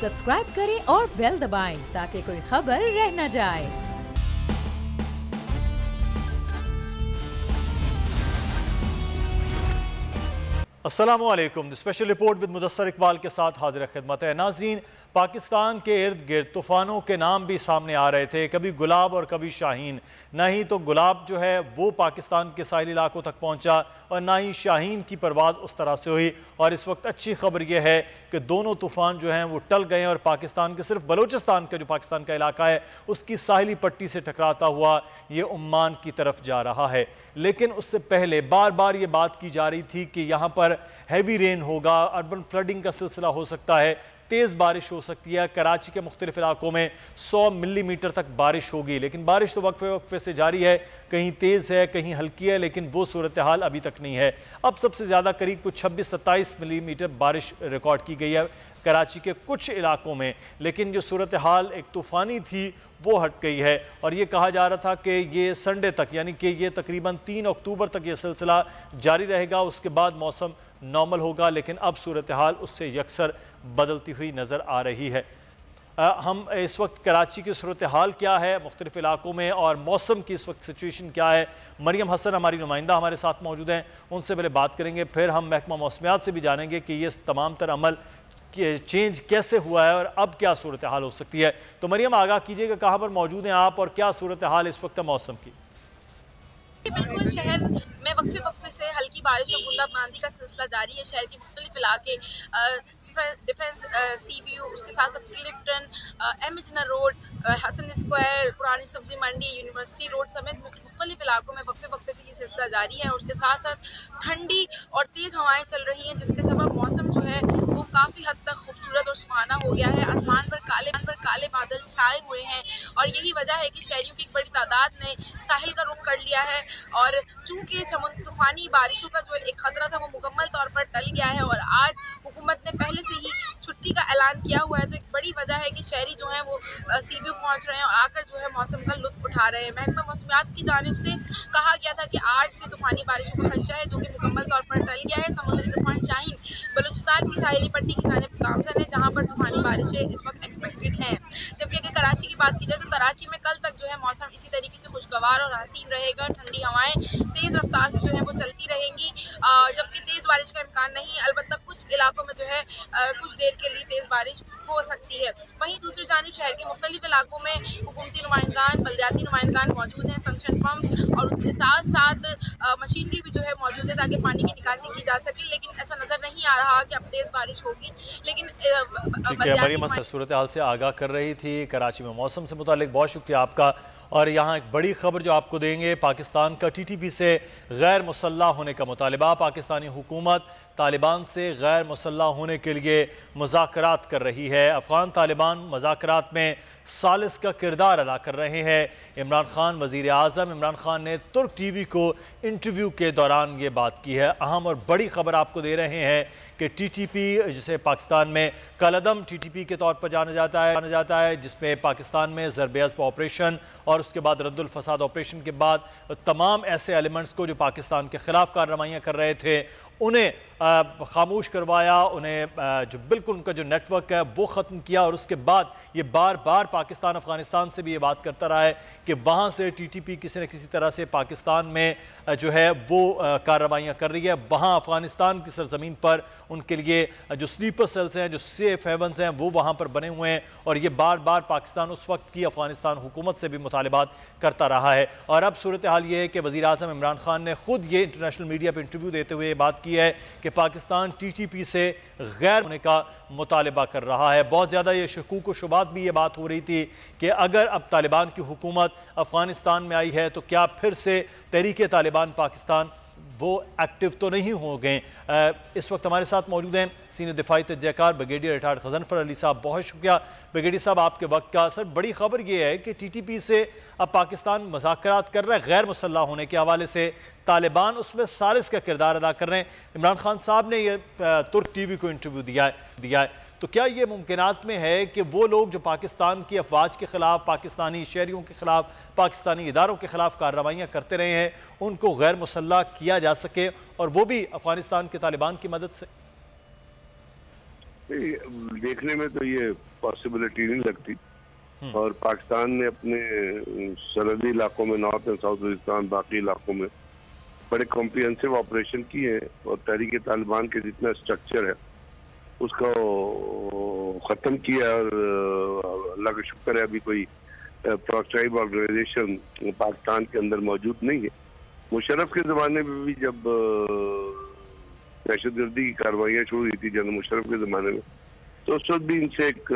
Subscribe करें और bell दबाएं ताकि कोई खबर रह न जाए। अस्सलामुअलैकुम। Special report with Mudassar Iqbal के साथ हाजिर खिदमत है। नाजरीन, पाकिस्तान के इर्द गिर्द तूफ़ानों के नाम भी सामने आ रहे थे, कभी गुलाब और कभी शाहीन। ना ही तो गुलाब जो है वो पाकिस्तान के साहिल इलाकों तक पहुंचा और ना ही शाहीन की परवाज़ उस तरह से हुई। और इस वक्त अच्छी खबर यह है कि दोनों तूफ़ान जो हैं वो टल गए और पाकिस्तान के सिर्फ बलूचिस्तान का जो पाकिस्तान का इलाका है उसकी साहिली पट्टी से टकराता हुआ ये उम्मान की तरफ जा रहा है। लेकिन उससे पहले बार बार ये बात की जा रही थी कि यहाँ पर हैवी रेन होगा, अर्बन फ्लडिंग का सिलसिला हो सकता है, तेज़ बारिश हो सकती है। कराची के मुख्तलिफ इलाकों में 100 मिलीमीटर तक बारिश होगी, लेकिन बारिश तो वक्फे वक्फे से जारी है, कहीं तेज़ है कहीं हल्की है, लेकिन वो सूरत हाल अभी तक नहीं है। अब सबसे ज़्यादा करीब कुछ 26-27 मिलीमीटर बारिश रिकॉर्ड की गई है कराची के कुछ इलाकों में, लेकिन जो सूरत हाल एक तूफ़ानी थी वो हट गई है। और ये कहा जा रहा था कि ये संडे तक, यानी कि ये तकरीबन 3 अक्टूबर तक ये सिलसिला जारी रहेगा, उसके बाद मौसम नॉर्मल होगा, लेकिन अब सूरत हाल उससे यकसर बदलती हुई नज़र आ रही है। हम इस वक्त कराची की सूरत हाल क्या है मुख्तलिफ इलाकों में और मौसम की इस वक्त सिचुएशन क्या है, मरियम हसन हमारी नुमाइंदा हमारे साथ मौजूद हैं, उनसे पहले बात करेंगे, फिर हम महकमा मौसमियात से भी जानेंगे कि ये तमाम तर अमल चेंज कैसे हुआ है और अब क्या सूरत हाल हो सकती है। तो मरियम, आगाह कीजिएगा, कहाँ पर मौजूद हैं आप और क्या सूरत हाल इस वक्त मौसम की? बिल्कुल, शहर में वक्फे वक्फे से हल्की बारिश और बूंदाबांदी का सिलसिला जारी है। शहर के मुख्तलिफ इलाके, डिफेंस, CBU, उसके साथ क्लिफ्टन, एमिजना रोड, हसन स्क्वायर, पुरानी सब्जी मंडी, यूनिवर्सिटी रोड समेत मुख्तलिफ इलाकों में वक्फे वक्फे से ये सिलसिला जारी है। और उसके साथ साथ ठंडी और तेज़ हवाएं चल रही हैं, जिसके सबब मौसम जो है वो काफ़ी हद तक खूबसूरत और सुहाना हो गया है। आसमान पर काले बादल छाए हुए हैं और यही वजह है कि शहरियों की एक बड़ी तादाद ने साहिल का रुख कर लिया है। और चूंकि तूफानी बारिशों का जो एक खतरा था वो मुकम्मल तौर पर टल गया है और आज हुकूमत ने पहले से ही छुट्टी का ऐलान किया हुआ है, तो एक बड़ी वजह है कि शहरी जो हैं वो CBU पहुंच रहे हैं और आकर जो है मौसम का लुत्फ उठा रहे हैं। महकमा मौसमियात की जानिब से कहा गया था कि आज से तूफानी बारिशों का खदशा है, जो कि मुकम्मल तौर पर टल गया है। समुद्री तूफान शाहीन बलूचिस्तान की साहिली पट्टी की जानिब गामजन है, जहाँ पर तूफानी बारिशें इस वक्त एक्सपेक्टेड हैं। जबकि अगर कराची की बात की जाए तो कराची में कल तक जो है मौसम इसी तरीके से खुशगवार और हसीन रहेगा। ठंडी हवाएं तेज़ रफ्तार से जो है वो चलती रहेंगी, जबकि तेज़ बारिश का इम्कान नहीं, अलबत्ता कुछ इलाकों में जो है कुछ देर के लिए तेज़ बारिश हो सकती है। वहीं दूसरी जानिब शहर के मुख्तलिफ इलाकों में हुकूमती नुमाइंदान, बल्दियाती नुमाइंदान मौजूद हैं, सक्शन पम्प्स और उसके साथ साथ मशीनरी भी जो है मौजूद है ताकि पानी की निकासी की जा सके। लेकिन ऐसा नज़र नहीं आ रहा कि अब तेज़ बारिश होगी। लेकिन मरियम सूरत हाल से आगाह कर रही थी कराची में मौसम से मुतालिक। बहुत शुक्रिया आपका। और यहाँ एक बड़ी खबर जो आपको देंगे, पाकिस्तान का TTP से गैर मुसल्लह होने का मुतालबा। पाकिस्तानी हुकूमत तालिबान से गैर मुसल्लह होने के लिए मुज़ाकरात कर रही है। अफ़गान तालिबान मुज़ाकरात में सालिस का किरदार अदा कर रहे हैं। इमरान खान, वज़ीर आज़म इमरान खान ने तुर्क TV को इंटरव्यू के दौरान ये बात की है। अहम और बड़ी खबर आपको दे रहे हैं कि TTP, जिसे पाकिस्तान में कलअदम TTP के तौर पर जाना जाता है, जिसमें पाकिस्तान में ज़रब-ए-अज़्ब ऑपरेशन और उसके बाद रद्दुल फसाद ऑपरेशन के बाद तमाम ऐसे एलिमेंट्स को जो पाकिस्तान के ख़िलाफ़ कार्रवाइयाँ कर रहे थे उन्हें खामोश करवाया, उन्हें जो बिल्कुल उनका जो नेटवर्क है वो ख़त्म किया। और उसके बाद ये बार बार पाकिस्तान अफ़गानिस्तान से भी ये बात करता रहा है कि वहाँ से TTP किसी न किसी तरह से पाकिस्तान में जो है वो कार्रवाइयाँ कर रही है। वहाँ अफ़गानिस्तान की सरजमीन पर उनके लिए जो स्लीपर सेल्स हैं, जो सेफ हेवन्स हैं, वो वहाँ पर बने हुए हैं। और ये बार बार पाकिस्तान उस वक्त की अफ़गानिस्तान हुकूमत से भी मुतालबात करता रहा है। और अब सूरत हाल ये है कि वज़ीर आज़म इमरान खान ने खुद ये इंटरनेशनल मीडिया पर इंटरव्यू देते हुए बात की है कि पाकिस्तान TTP से गैर होने का मुतालबा कर रहा है। बहुत ज़्यादा ये शकूक व शुबात भी ये बात हो रही थी कि अगर अब तालिबान की हुकूमत अफ़गानिस्तान में आई है तो क्या फिर से तहरीक तालिबान पाकिस्तान वो एक्टिव तो नहीं हो गए। इस वक्त हमारे साथ मौजूद हैं सीनियर दिफाई तजज़ियाकार ब्रिगेडियर रिटायर्ड ग़ज़नफ़र अली साहब। बहुत शुक्रिया ब्रिगेडियर साहब आपके वक्त का। सर, बड़ी खबर ये है कि TTP से अब पाकिस्तान मुज़ाकरात कर रहा है गैर मुसल्लह होने के हवाले से, तालिबान उसमें सालिस का किरदार अदा कर रहे हैं। इमरान खान साहब ने यह तुर्क TV को इंटरव्यू दिया है, तो क्या ये मुमकिनात में है कि वो लोग जो पाकिस्तान की अफवाज के ख़िलाफ़, पाकिस्तानी शहरियों के ख़िलाफ़, पाकिस्तानी इदारों के ख़िलाफ़ कार्रवाइयाँ करते रहे हैं, उनको गैर मुसल्लह किया जा सके और वो भी अफ़गानिस्तान के तालिबान की मदद से? देखने में तो ये पॉसिबिलिटी नहीं लगती। और पाकिस्तान ने अपने सरहदी इलाकों में, नॉर्थ एंड साउथ वजिस्तान, बाकी इलाकों में बड़े कॉम्प्रिहेंसिव ऑपरेशन किए हैं और तहरीक तालिबान के जितना स्ट्रक्चर है उसको ख़त्म किया। और अल्लाह का शुक्र है अभी कोई प्रोस्क्राइब ऑर्गेनाइजेशन पाकिस्तान के अंदर मौजूद नहीं है। मुशर्रफ के ज़माने में भी जब दहशतगर्दी की कार्रवाइयाँ शुरू हुई थी जनरल मुशर्रफ के ज़माने में, तो उस वक्त भी इनसे एक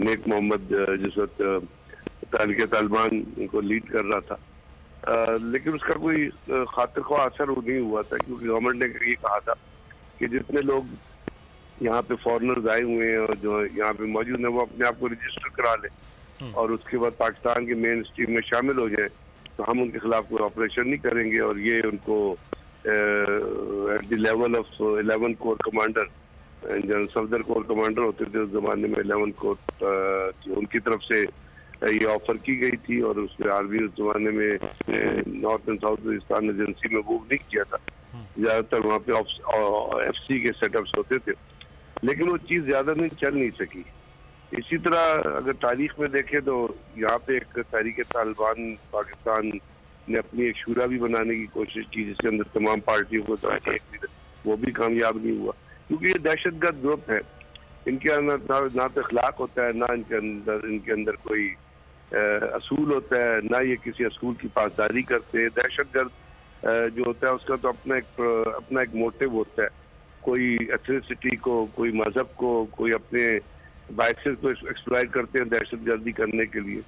नेक मोहम्मद जिस वक्त तहरीक तालिबान को लीड कर रहा था, लेकिन उसका कोई खातिर ख्वाह असर नहीं हुआ था, क्योंकि गवर्नमेंट ने ये कहा था कि जितने लोग यहाँ पे फॉरेनर्स आए हुए हैं और जो यहाँ पे मौजूद हैं वो अपने आप को रजिस्टर करा लें और उसके बाद पाकिस्तान के मेन स्ट्रीम में शामिल हो जाए, तो हम उनके खिलाफ कोई ऑपरेशन नहीं करेंगे। और ये उनको at the level of 11 core commander, general Safdar core commander होते थे उस जमाने में, 11 कोर उनकी तरफ से ये ऑफर की गई थी। और उसमें आर्मी उस जमाने में north and south Waziristan agency में मूव नहीं किया था, ज्यादातर वहाँ पे FC के सेटअप्स होते थे, लेकिन वो चीज़ ज्यादा दिन चल नहीं सकी। इसी तरह अगर तारीख में देखें तो यहाँ पे एक तहरीक तालिबान पाकिस्तान ने अपनी एक शूरा भी बनाने की कोशिश की जिसके अंदर तमाम पार्टियों को वो भी कामयाब नहीं हुआ, क्योंकि ये दहशतगर्द ग्रुप है। इनके अंदर ना तो इखलाक होता है, ना इनके अंदर कोई असूल होता है, ना ये किसी असूल की पासदारी करते हैं। दहशतगर्द जो होता है उसका तो अपना एक मोटिव होता है, कोई एथनिसिटी को, कोई मजहब को, कोई अपने बाइसेस को एक्सप्लॉइट करते हैं दहशतगर्दी करने के लिए।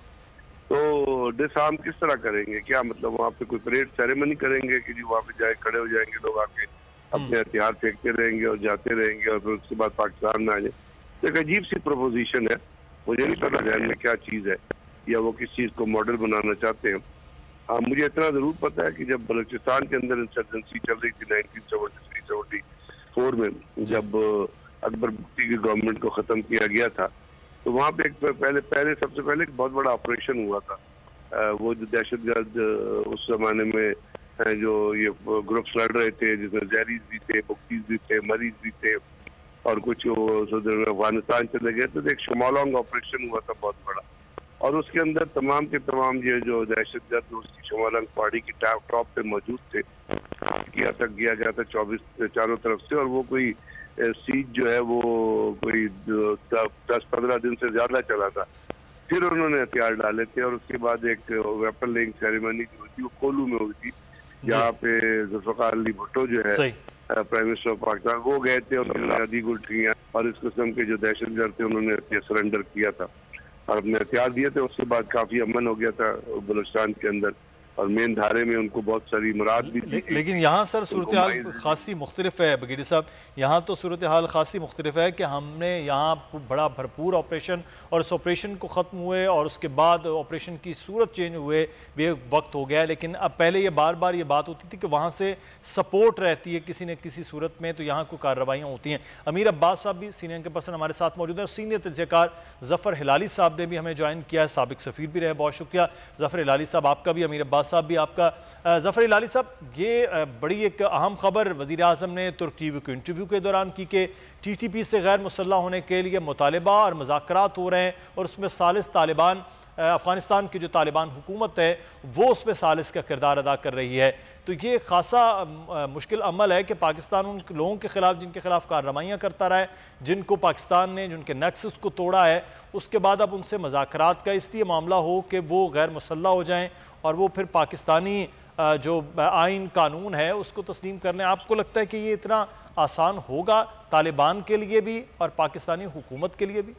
तो डिसआर्म किस तरह करेंगे? क्या मतलब वहाँ पे कोई परेड सेरेमनी करेंगे कि जी वहाँ पे जाए खड़े हो जाएंगे लोग आके अपने हथियार फेंकते रहेंगे और जाते रहेंगे और फिर उसके बाद पाकिस्तान में आ जाए? तो एक अजीब सी प्रपोजिशन है, मुझे नहीं पता ध्यान में क्या चीज़ है या वो किस चीज़ को मॉडल बनाना चाहते हैं। हाँ, मुझे इतना ज़रूर पता है कि जब बलूचिस्तान के अंदर इंसर्जेंसी चल रही थी 1973-74 में, जब अकबर बुख्ती की गवर्नमेंट को ख़त्म किया गया था, तो वहाँ पे सबसे पहले एक बहुत बड़ा ऑपरेशन हुआ था। वो जो दहशतगर्द उस जमाने में जो ये ग्रुप्स लड़ रहे थे, जिसमें जहरीज भी थे, बुख्तीज भी थे, मरीज भी थे और कुछ अफगानिस्तान चले गए, तो एक शमालोंग ऑपरेशन हुआ था बहुत बड़ा। और उसके अंदर तमाम के तमाम ये जो दहशतगर्द उसकी शमालोंग पहाड़ी की टॉप पे मौजूद थे, तक किया गया था 24 चारों तरफ से। और वो कोई सीज जो है वो कोई 10-15 दिन से ज्यादा चला था। फिर उन्होंने हथियार डाले थे और उसके बाद एक वेपन लेइंग सेरेमनी जो हुई थी वो कोलू में हुई थी, जहाँ पे जुल्फ़िकार अली भुट्टो जो है प्राइम मिनिस्टर ऑफ पाकिस्तान, वो गए थे और उन्होंने आदि गुल्टियाँ और इस किस्म के जो दहशतगर्द थे उन्होंने सरेंडर किया था और अपने हथियार दिए थे। उसके बाद काफी अमन हो गया था बलूचिस्तान के अंदर और मेन धारे में उनको बहुत सारी मुराद भी थी। लेकिन यहाँ सर सूरत हाल खासी मुख्तलिफ है बगीरी साहब, यहाँ तो सूरत हाल खासी मुख्तलिफ है कि हमने यहाँ बड़ा भरपूर ऑपरेशन और इस ऑपरेशन को ख़त्म हुए और उसके बाद ऑपरेशन की सूरत चेंज हुए भी वक्त हो गया। लेकिन अब पहले ये बार बार ये बात होती थी कि वहाँ से सपोर्ट रहती है किसी न किसी सूरत में, तो यहाँ को कार्रवाइयाँ होती हैं। अमीर अब्बास साहब भी सीनियर के पर्सन हमारे साथ मौजूद हैं और सीनियर तजज़ियाकार ज़फ़र हिलाली साहब ने भी हमें ज्वाइन किया है, साबिक सफ़ीर भी रहे, बहुत शुक्रिया ज़फ़र हिलाली साहब आपका भी, अमीर अब्बास साहब भी आपका। ज़फ़र हिलाली साहब, ये बड़ी एक अहम खबर वज़ीर आज़म ने तुर्क टीवी को इंटरव्यू के दौरान की कि TTP से गैर मुसल्लह होने के लिए मुतालिबा और मुज़ाकरात हो रहे हैं और उसमें सालिस तालिबान, अफ़गानिस्तान की जो तालिबान हुकूमत है वो उसमें सालिस का किरदार अदा कर रही है। तो ये खासा मुश्किल अमल है कि पाकिस्तान उन लोगों के ख़िलाफ़ जिनके ख़िलाफ़ कार्रवाइयाँ करता रहा है, जिनको पाकिस्तान ने जिनके नेक्सस को तोड़ा है, उसके बाद अब उनसे मुज़ाकरात का इसलिए मामला हो कि वो गैर मुसल्लह हो जाएँ और वो फिर पाकिस्तानी जो आइन कानून है उसको तस्लीम करने। आपको लगता है कि ये इतना आसान होगा तालिबान के लिए भी और पाकिस्तानी हुकूमत के लिए भी?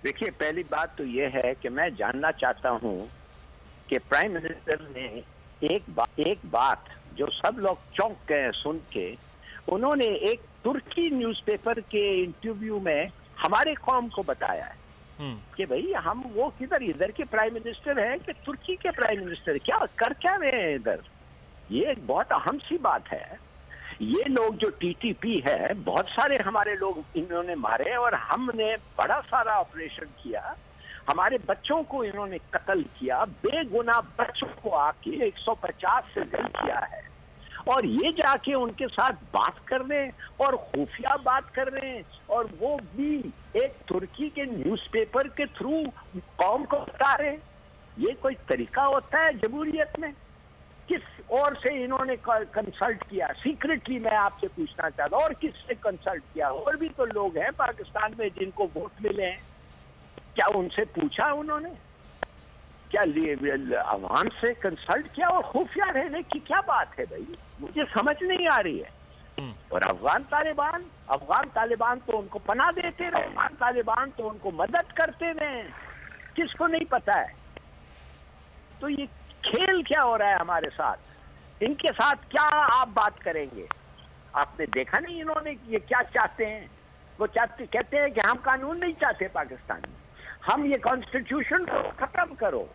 देखिए, पहली बात तो ये है कि मैं जानना चाहता हूँ कि प्राइम मिनिस्टर ने एक बात जो सब लोग चौंक गए सुन के, उन्होंने एक तुर्की न्यूज़पेपर के इंटरव्यू में हमारे कौम को बताया है कि भाई हम वो किधर इधर के प्राइम मिनिस्टर हैं कि तुर्की के प्राइम मिनिस्टर, क्या कर क्या रहे हैं इधर। ये एक बहुत अहम सी बात है। ये लोग जो TTP है, बहुत सारे हमारे लोग इन्होंने मारे और हमने बड़ा सारा ऑपरेशन किया, हमारे बच्चों को इन्होंने कत्ल किया, बेगुनाह बच्चों को आके 150 से गल किया है और ये जाके उनके साथ बात कर रहे हैं और खुफिया बात कर रहे हैं, और वो भी एक तुर्की के न्यूज़पेपर के थ्रू कौम को बता रहे हैं। ये कोई तरीका होता है जमहूरियत में? किस और से इन्होंने कंसल्ट किया? सीक्रेटली मैं आपसे पूछना चाहता हूं, और किससे कंसल्ट किया? और भी तो लोग हैं पाकिस्तान में जिनको वोट मिले हैं, क्या उनसे पूछा उन्होंने? क्या अवाम से कंसल्ट किया? और खुफिया रहने की क्या बात है भाई? मुझे समझ नहीं आ रही है। और अफगान तालिबान तो उनको पनाह देते रहे, अफगान तालिबान तो उनको मदद करते रहे, किसको नहीं पता है? तो ये खेल क्या हो रहा है हमारे साथ? इनके साथ क्या आप बात करेंगे? आपने देखा नहीं इन्होंने ये क्या चाहते हैं? वो कहते हैं कि हम कानून नहीं चाहते पाकिस्तान में, हम ये कॉन्स्टिट्यूशन को खत्म करो,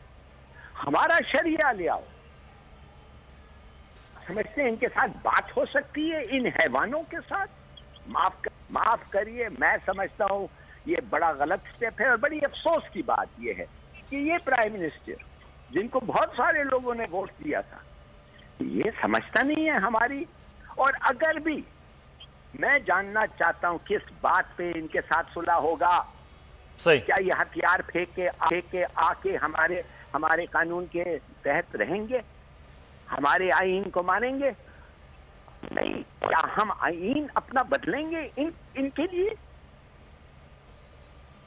हमारा शरिया ले आओ। समझते हैं इनके साथ बात हो सकती है इन हैवानों के साथ? माफ करिए, मैं समझता हूँ ये बड़ा गलत स्टेप है। और बड़ी अफसोस की बात ये है कि ये प्राइम मिनिस्टर जिनको बहुत सारे लोगों ने वोट दिया था, ये समझता नहीं है हमारी। और अगर भी, मैं जानना चाहता हूं किस बात पे इनके साथ सुलह होगा? सही। क्या ये हथियार फेंक के आके हमारे कानून के तहत रहेंगे? हमारे आईन को मानेंगे? नहीं। क्या हम आईन अपना बदलेंगे इनके लिए?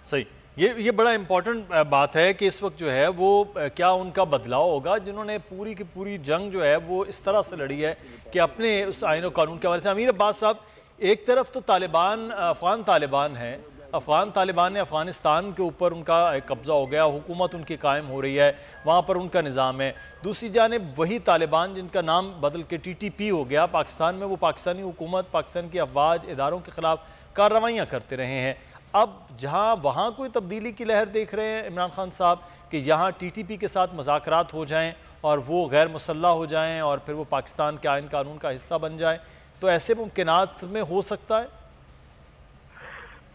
सही। ये बड़ा इंपॉर्टेंट बात है कि इस वक्त जो है वो क्या उनका बदलाव होगा, जिन्होंने पूरी की पूरी जंग जो है वो इस तरह से लड़ी है कि अपने उस आईन और कानून के हवाले से। अमीर अब्बास साहब, एक तरफ तो तालिबान अफगान तालिबान है, अफगान तालिबान ने अफगानिस्तान के ऊपर उनका कब्ज़ा हो गया, हुकूमत उनकी कायम हो रही है, वहाँ पर उनका निज़ाम है। दूसरी जानिब वही तालिबान जिनका नाम बदल के TTP हो गया पाकिस्तान में, वो पाकिस्तानी हुकूमत, पाकिस्तान की अफवाज इदारों के ख़िलाफ़ कार्रवाइयाँ करते रहे हैं। अब जहाँ वहाँ कोई तब्दीली की लहर देख रहे हैं इमरान खान साहब कि यहाँ TTP के साथ मुज़ाकरात हो जाएँ और वो गैर मुसल्लह हो जाएँ और फिर वो पाकिस्तान के आइन कानून का हिस्सा बन जाए, तो ऐसे मुमकिनात में हो सकता है?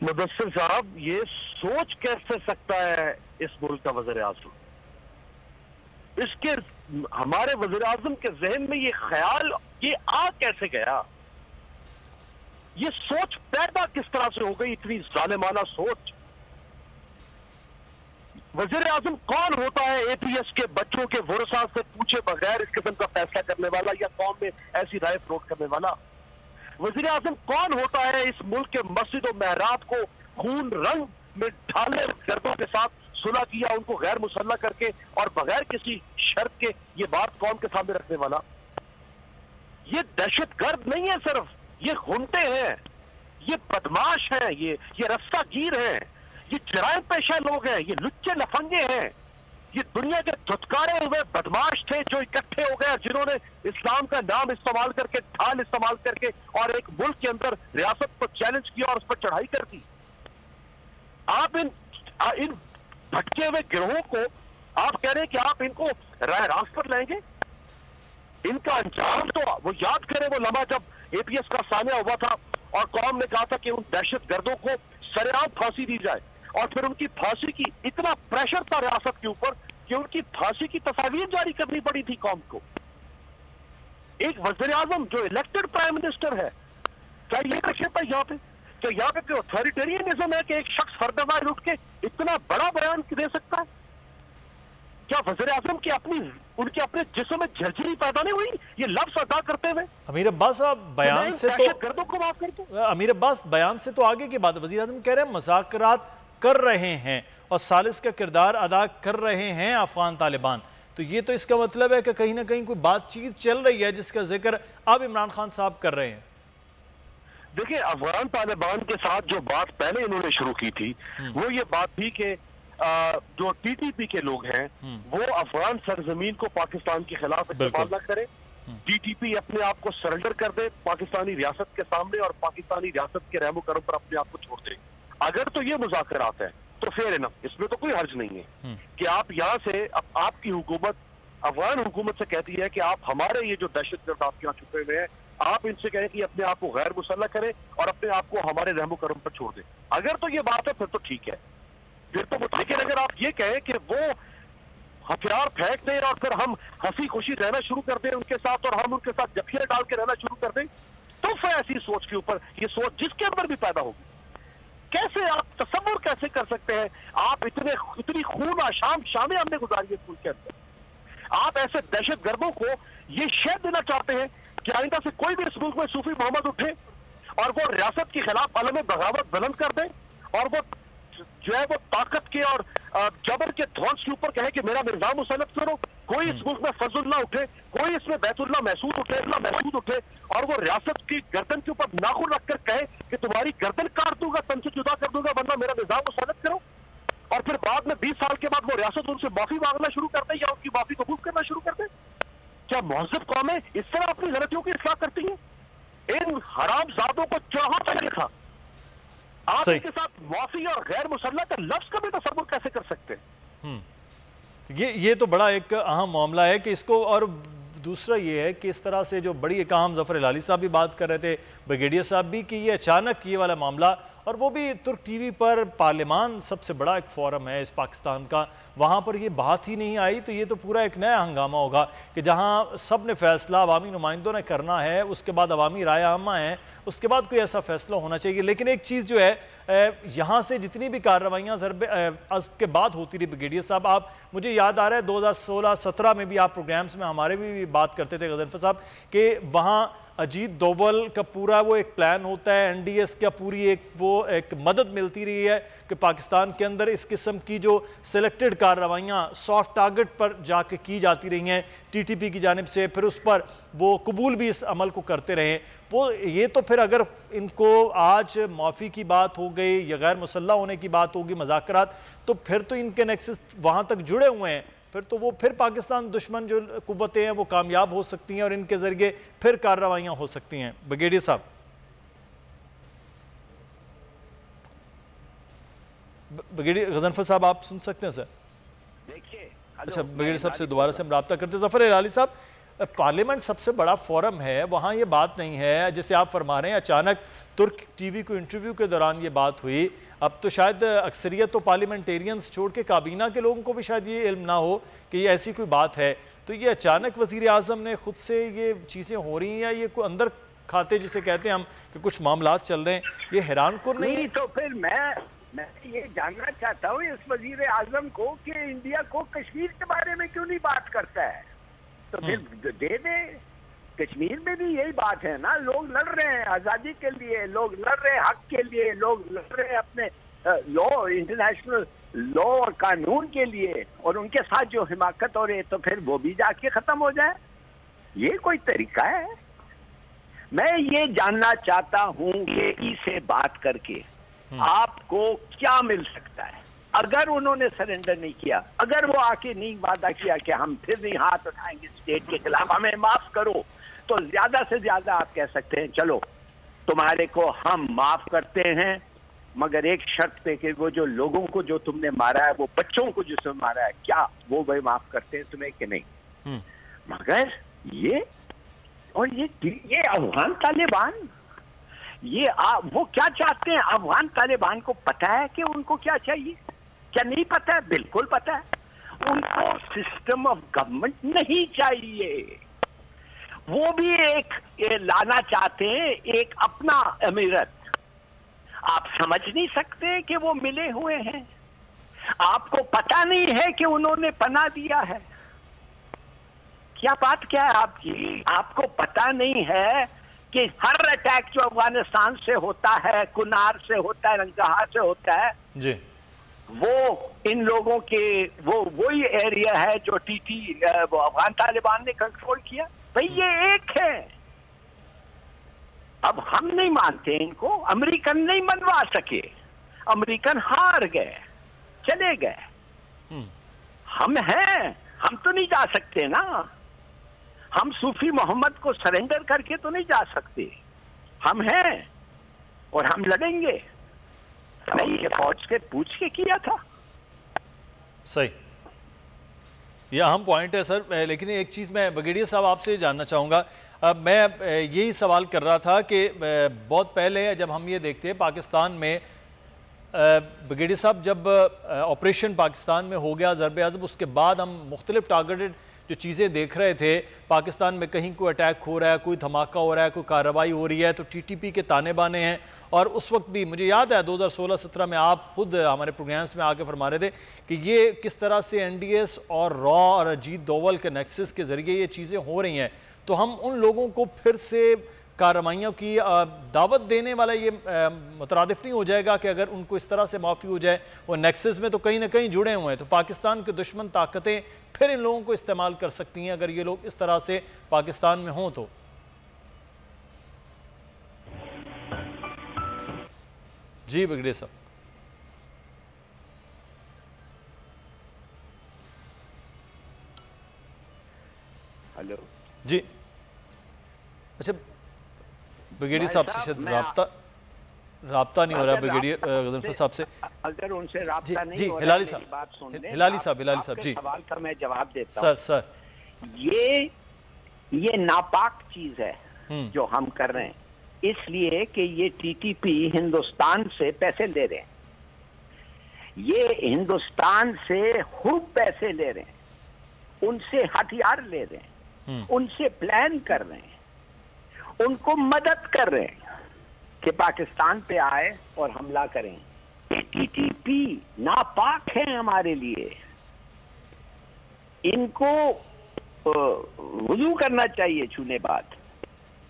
मुदस्सिर साहब, ये सोच कैसे सकता है इस मुल्क का वज़ीर आज़म? इसके हमारे वज़ीर आज़म के ज़हन में ये ख्याल ये आ कैसे गया? ये सोच पैदा किस तरह से हो गई, इतनी जालिमाना सोच? वज़ीर आज़म कौन होता है APS के बच्चों के वरसा से पूछे बगैर इस किस्म का फैसला करने वाला या कौम में ऐसी राय फ्लोट करने वाला? वज़ीर आज़म कौन होता है इस मुल्क के मस्जिद और महराब को खून रंग में ढालने गर्दों के साथ सुलह किया, उनको गैर मुसल्लह करके और बगैर किसी शर्त के ये बात कौम के सामने रखने वाला? ये दहशतगर्द नहीं है सिर्फ, ये गुंडे हैं, ये बदमाश हैं, ये रस्सागीर हैं, ये जराइम पेशा लोग हैं, ये लुच्चे लफंगे हैं, ये दुनिया के धुतकारे हुए बदमाश थे जो इकट्ठे हो गए, जिन्होंने इस्लाम का नाम इस्तेमाल करके, ढाल इस्तेमाल करके और एक मुल्क के अंदर रियासत को चैलेंज किया और उस पर चढ़ाई कर दी। आप इन भटके हुए गिरोहों को आप कह रहे हैं कि आप इनको राह रास्त पर लाएंगे? इनका अंजाम तो वो याद करें, वो लम्हा जब APS का सामना हुआ था और कौम ने कहा था कि उन दहशतगर्दों को सरेआम फांसी दी जाए, और फिर उनकी फांसी की इतना प्रेशर था रियासत के ऊपर कि उनकी फांसी की तस्वीर जारी करनी पड़ी थी कौम को। एक वज़ीर आज़म जो इलेक्टेड प्राइम मिनिस्टर है, क्या ये रखता है यहाँ पे? तो यहाँ पे कोई अथॉरिटेरियनिज्म है कि एक शख्स फर्दवार उठ के इतना बड़ा बयान दे सकता है? क्या वज़ीर आज़म की उनके अपने जिस्म में झरझरी पैदा नहीं हुई ये लफ्ज अदा करते हुए? अमीर अब्बास साहब, बयान से तो गर्दों को माफ कर दो। अमीर अब्बास, बयान से तो आगे की बात, वज़ीर आज़म कह रहे हैं मुज़ाकरात कर रहे हैं और सालिस का किरदार अदा कर रहे हैं अफगान तालिबान, तो ये तो इसका मतलब है कि कहीं ना कहीं कोई बातचीत चल रही है जिसका जिक्र अब इमरान खान साहब कर रहे हैं। देखिए, अफगान तालिबान के साथ जो बात पहले इन्होंने शुरू की थी वो ये बात थी कि जो TTP के लोग हैं वो अफगान सरजमीन को पाकिस्तान के खिलाफ इस्तेमाल न करें, TTP अपने आप को सरेंडर कर दे पाकिस्तानी रियासत के सामने और पाकिस्तानी रियासत के रहमो करम पर अपने आप को छोड़ दे। अगर तो ये मुज़ाकरात है तो फेयर इनफ, इसमें तो कोई हर्ज नहीं है कि आप यहाँ से आपकी हुकूमत अफगान हुकूमत से कहती है कि आप हमारे ये जो दहशतगर्द आपके यहाँ छुपे हुए हैं, आप इनसे कहें कि अपने आप को गैर मुसल्लह करें और अपने आप को हमारे रहमो करम पर छोड़ दें। अगर तो ये बात है फिर तो ठीक है, फिर तो। लेकिन अगर आप ये कहें कि वो हथियार फेंक दें और फिर हम हंसी खुशी रहना शुरू कर दें उनके साथ, और हम उनके साथ जफिया डाल के रहना शुरू कर दें, तो फिर ऐसी सोच के ऊपर, ये सोच जिसके अंदर भी पैदा होगी, कैसे आप तसव्वुर कैसे कर सकते हैं? आप इतनी खून आशाम शामें हमने गुजारी है स्कूल के अंदर, आप ऐसे दहशतगर्दों को ये शेर देना चाहते हैं कि आइंदा से कोई भी इस मुल्क में सूफी मोहम्मद उठे और वो रियासत के खिलाफ अलम बगावत बुलंद कर दे, और वो जो है वो ताकत के और जबर के थॉन्स के ऊपर कहे कि मेरा निजाम मुसल्लत करो। कोई इस मुल्क में फजलुल्लाह उठे, कोई इसमें बैतुल्लाह महसूद उठे और वो रियासत की गर्दन के ऊपर नाखून रखकर कहे कि तुम्हारी गर्दन काट दूंगा, तन से जुदा कर दूंगा, वरना मेरा निजाम मुसल्लत करो, और फिर बाद में 20 साल के बाद वो रियासत उनसे माफी मांगना शुरू कर दे या उनकी माफी कबूल करना शुरू कर दे। क्या महज़ब कौमें इस तरह अपनी गलतियों की इस्लाह करती हैं? इन हरामजादों को जहां तक लिखा, आप इनके साथ माफी और गैर मुसल्लत का लफ्ज का भी तसव्वुर कैसे कर सकते हैं? ये तो बड़ा एक अहम मामला है कि इसको, और दूसरा ये है कि इस तरह से जो बड़ी एक अहम, ज़फ़र हिलाली साहब भी बात कर रहे थे, ब्रिगेडियर साहब भी, कि ये अचानक ये वाला मामला, और वो भी तुर्क टीवी पर, पार्लियामान सबसे बड़ा एक फोरम है इस पाकिस्तान का, वहाँ पर ये बात ही नहीं आई, तो ये तो पूरा एक नया हंगामा होगा कि जहाँ सब ने फैसला अवामी नुमाइंदों ने करना है, उसके बाद अवामी राय आमा है, उसके बाद कोई ऐसा फैसला होना चाहिए। लेकिन एक चीज़ जो है, यहाँ से जितनी भी कार्रवाइयाँ अज़्ब के बाद होती रही, ब्रिगेडियर साहब, आप, मुझे याद आ रहा है 2016-17 में भी आप प्रोग्राम्स में हमारे भी बात करते थे गज़नफ़र साहब, कि वहाँ अजीत दोवल का पूरा वो एक प्लान होता है, एनडीएस का पूरी एक मदद मिलती रही है कि पाकिस्तान के अंदर इस किस्म की जो सिलेक्टेड कार्रवाइयाँ सॉफ्ट टारगेट पर जाके की जाती रही हैं टीटीपी की जानिब से, फिर उस पर वो कबूल भी इस अमल को करते रहे। वो ये तो फिर अगर इनको आज माफ़ी की बात हो गई या गैर मुसल्लह होने की बात होगी, मज़ाकरात, तो फिर तो इनके नेक्सस वहाँ तक जुड़े हुए हैं, फिर तो वो फिर पाकिस्तान दुश्मन जो कुव्वतें हैं वो कामयाब हो सकती हैं और इनके ज़रिए फिर कार्रवाइयाँ हो सकती हैं। ब्रिगेडियर साहब, ब्रिगेडियर गज़नफ़र साहब, आप सुन सकते हैं सर? देखिए, अच्छा, ब्रिगेडियर साहब से दोबारा से हम रब्ता करते हैं। ज़फ़र हिलाली साहब, पार्लियामेंट सबसे बड़ा फोरम है, वहाँ ये बात नहीं है जैसे आप फरमा रहे हैं, अचानक तुर्क टीवी को इंटरव्यू के दौरान ये बात हुई। अब तो शायद अक्सरियत तो पार्लियामेंटेरियंस छोड़ के काबीना के लोगों को भी शायद ये इल्म ना हो कि ये ऐसी कोई बात है, तो ये अचानक वज़ीर आज़म ने खुद से ये चीज़ें हो रही हैं, या ये कोई अंदर खाते जिसे कहते हैं हम कि कुछ मामला चल रहे हैं, ये हैरान को नहीं? तो फिर मैं ये जानना चाहता हूँ इस वज़ीर आज़म को कि इंडिया को कश्मीर के बारे में क्यों नहीं बात करता है? तो फिर दे दे। कश्मीर में भी यही बात है ना, लोग लड़ रहे हैं आज़ादी के लिए, लोग लड़ रहे हैं हक के लिए, लोग लड़ रहे हैं अपने लॉ, इंटरनेशनल लॉ और कानून के लिए, और उनके साथ जो हिमाकत हो रही है, तो फिर वो भी जाके खत्म हो जाए। ये कोई तरीका है? मैं ये जानना चाहता हूँ कि इसे बात करके आपको क्या मिल सकता है? अगर उन्होंने सरेंडर नहीं किया, अगर वो आके नहीं वादा किया कि हम फिर नहीं हाथ उठाएंगे स्टेट के खिलाफ, हमें माफ करो, तो ज्यादा से ज्यादा आप कह सकते हैं चलो तुम्हारे को हम माफ करते हैं, मगर एक शर्त पे कि वो जो लोगों को जो तुमने मारा है, वो बच्चों को जिसने मारा है, क्या वो भाई माफ करते हैं तुम्हें कि नहीं? मगर ये और ये अफगान तालिबान, वो क्या चाहते हैं? अफगान तालिबान को पता है कि उनको क्या चाहिए? क्या नहीं पता है? बिल्कुल पता है। उनको सिस्टम ऑफ गवर्नमेंट नहीं चाहिए, वो भी एक लाना चाहते हैं एक अपना अमीरत। आप समझ नहीं सकते कि वो मिले हुए हैं? आपको पता नहीं है कि उन्होंने पनाह दिया है? क्या बात क्या है आपकी? आपको पता नहीं है कि हर अटैक जो अफगानिस्तान से होता है, कुनार से होता है, रंगहा से होता है जी, वो इन लोगों के वही एरिया है जो वो अफगान तालिबान ने कंट्रोल किया। भाई ये एक है। अब हम नहीं मानते इनको, अमेरिकन नहीं मनवा सके, अमेरिकन हार गए, चले गए। हम हैं, हम तो नहीं जा सकते ना, हम सूफी मोहम्मद को सरेंडर करके तो नहीं जा सकते। हम हैं और हम लड़ेंगे। नहीं, ये फौज से पूछ के किया था। सही, ये अहम पॉइंट है सर। लेकिन एक चीज़ मैं ब्रिगेडियर साहब आपसे जानना चाहूँगा। अब मैं यही सवाल कर रहा था कि बहुत पहले जब हम ये देखते हैं पाकिस्तान में ब्रिगेडियर साहब, जब ऑपरेशन पाकिस्तान में हो गया ज़रब अज़ब, उसके बाद हम मुख्तलिफ टारगेटेड जो चीज़ें देख रहे थे, पाकिस्तान में कहीं कोई अटैक हो रहा है, कोई धमाका हो रहा है, कोई कार्रवाई हो रही है, तो टीटीपी के ताने बाने हैं। और उस वक्त भी मुझे याद है 2016-17 में आप खुद हमारे प्रोग्राम्स में आके फरमा रहे थे कि ये किस तरह से एनडीएस और रॉ और अजीत डोवल के नेक्सस के ज़रिए ये चीज़ें हो रही हैं। तो हम उन लोगों को फिर से कार्रवाइयों की दावत देने वाला ये मुतरादिफ नहीं हो जाएगा कि अगर उनको इस तरह से माफ़ी हो जाए? वो नेक्सस में तो कहीं ना कहीं जुड़े हुए हैं, तो पाकिस्तान के दुश्मन ताकतें फिर इन लोगों को इस्तेमाल कर सकती हैं अगर ये लोग इस तरह से पाकिस्तान में हों तो। जी ब्रिगेडियर साहब। हेलो जी, अच्छा ब्रिगेडियर साहब से शायद राब्ता नहीं हो रहा ब्रिगेडियर गजनफर साहब से। अगर उनसे राब्ता नहीं हो रहा, हिलाली साहब, बात सुन लें। हिलाली साहब जी, सवाल का मैं जवाब देता हूं। सर ये नापाक चीज है जो हम कर रहे हैं, इसलिए कि ये टीटीपी हिंदुस्तान से पैसे ले रहे हैं, ये हिंदुस्तान से खूब पैसे ले रहे हैं, उनसे हथियार ले रहे हैं, उनसे प्लान कर रहे हैं, उनको मदद कर रहे हैं कि पाकिस्तान पे आए और हमला करें। टीटीपी नापाक है हमारे लिए, इनको वुजू करना चाहिए छूने बाद,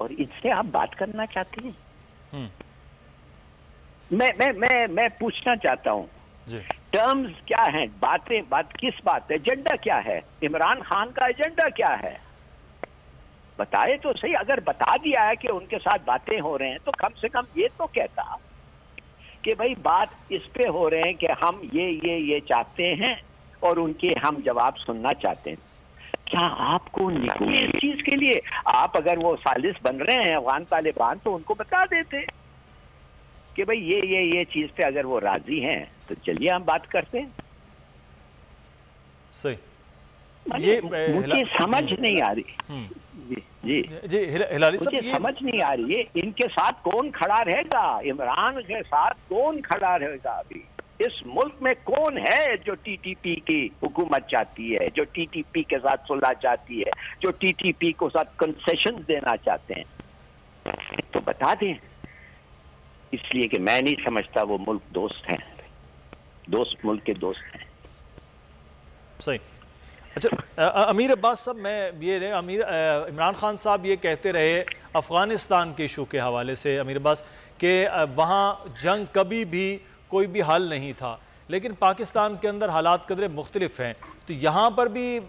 और इनसे आप बात करना चाहते हैं? मैं पूछना चाहता हूं, टर्म्स क्या हैं? बात किस बात है? एजेंडा क्या है? इमरान खान का एजेंडा क्या है? बताए तो सही। अगर बता दिया है कि उनके साथ बातें हो रहे हैं तो कम से कम ये तो कहता कि भाई बात इस पे हो रहे हैं कि हम ये चाहते हैं और उनके हम जवाब सुनना चाहते हैं। क्या आपको निकले इस चीज के लिए? आप अगर वो सालिस बन रहे हैं अफगान तालिबान तो उनको बता देते कि भाई ये चीज पे अगर वो राजी हैं तो चलिए हम बात करते हैं। सही, ये मुझे समझ नहीं आ रही। जी हिलाली साहब, मुझे समझ नहीं आ रही है इनके साथ कौन खड़ा रहेगा, इमरान के साथ कौन खड़ा रहेगा? अभी इस मुल्क में कौन है जो टीटीपी की हुकूमत चाहती है, जो टीटीपी के साथ सुलह चाहती है, जो टीटीपी को साथ कंसेशन देना चाहते हैं? तो बता दें, इसलिए कि मैं नहीं समझता वो मुल्क दोस्त हैं, दोस्त मुल्क के दोस्त हैं। सही। अच्छा अमीर अब्बास साहब, मैं ये इमरान खान साहब ये कहते रहे अफ़गानिस्तान के इशू के हवाले से अमीर अब्बास कि वहाँ जंग कभी भी कोई भी हल नहीं था, लेकिन पाकिस्तान के अंदर हालात कदरे मुख्तलिफ हैं। तो यहाँ पर भी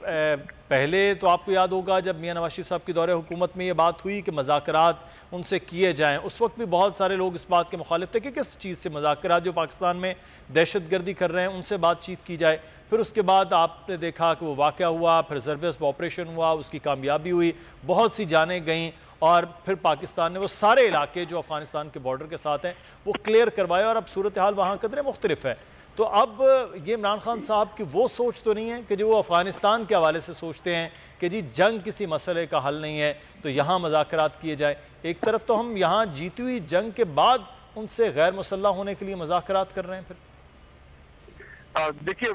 पहले तो आपको याद होगा जब मियां नवाज शरीफ साहब की दौरे हुकूमत में ये बात हुई कि मुज़ाकरात उनसे किए जाएँ, उस वक्त भी बहुत सारे लोग इस बात के मुखालिफ थे कि किस चीज़ से मुज़ाकरात, जो पाकिस्तान में दहशतगर्दी कर रहे हैं उनसे बातचीत की जाए। फिर उसके बाद आपने देखा कि वो वाक़या हुआ, फिर ज़रब अज़ब ऑपरेशन हुआ, उसकी कामयाबी हुई, बहुत सी जानें गईं, और फिर पाकिस्तान ने वो सारे इलाके जो अफ़गानिस्तान के बॉर्डर के साथ हैं वो क्लियर करवाए, और अब सूरत हाल वहाँ कदरे मुख्तलिफ है। तो अब ये इमरान खान साहब की वो सोच तो नहीं है कि जो वो अफ़गानिस्तान के हवाले से सोचते हैं कि जी जंग किसी मसले का हल नहीं है तो यहाँ मुज़ाकरात किए जाए। एक तरफ तो हम यहाँ जीती हुई जंग के बाद उनसे गैर मुसल्लह होने के लिए मुज़ाकरात कर रहे हैं। फिर देखिए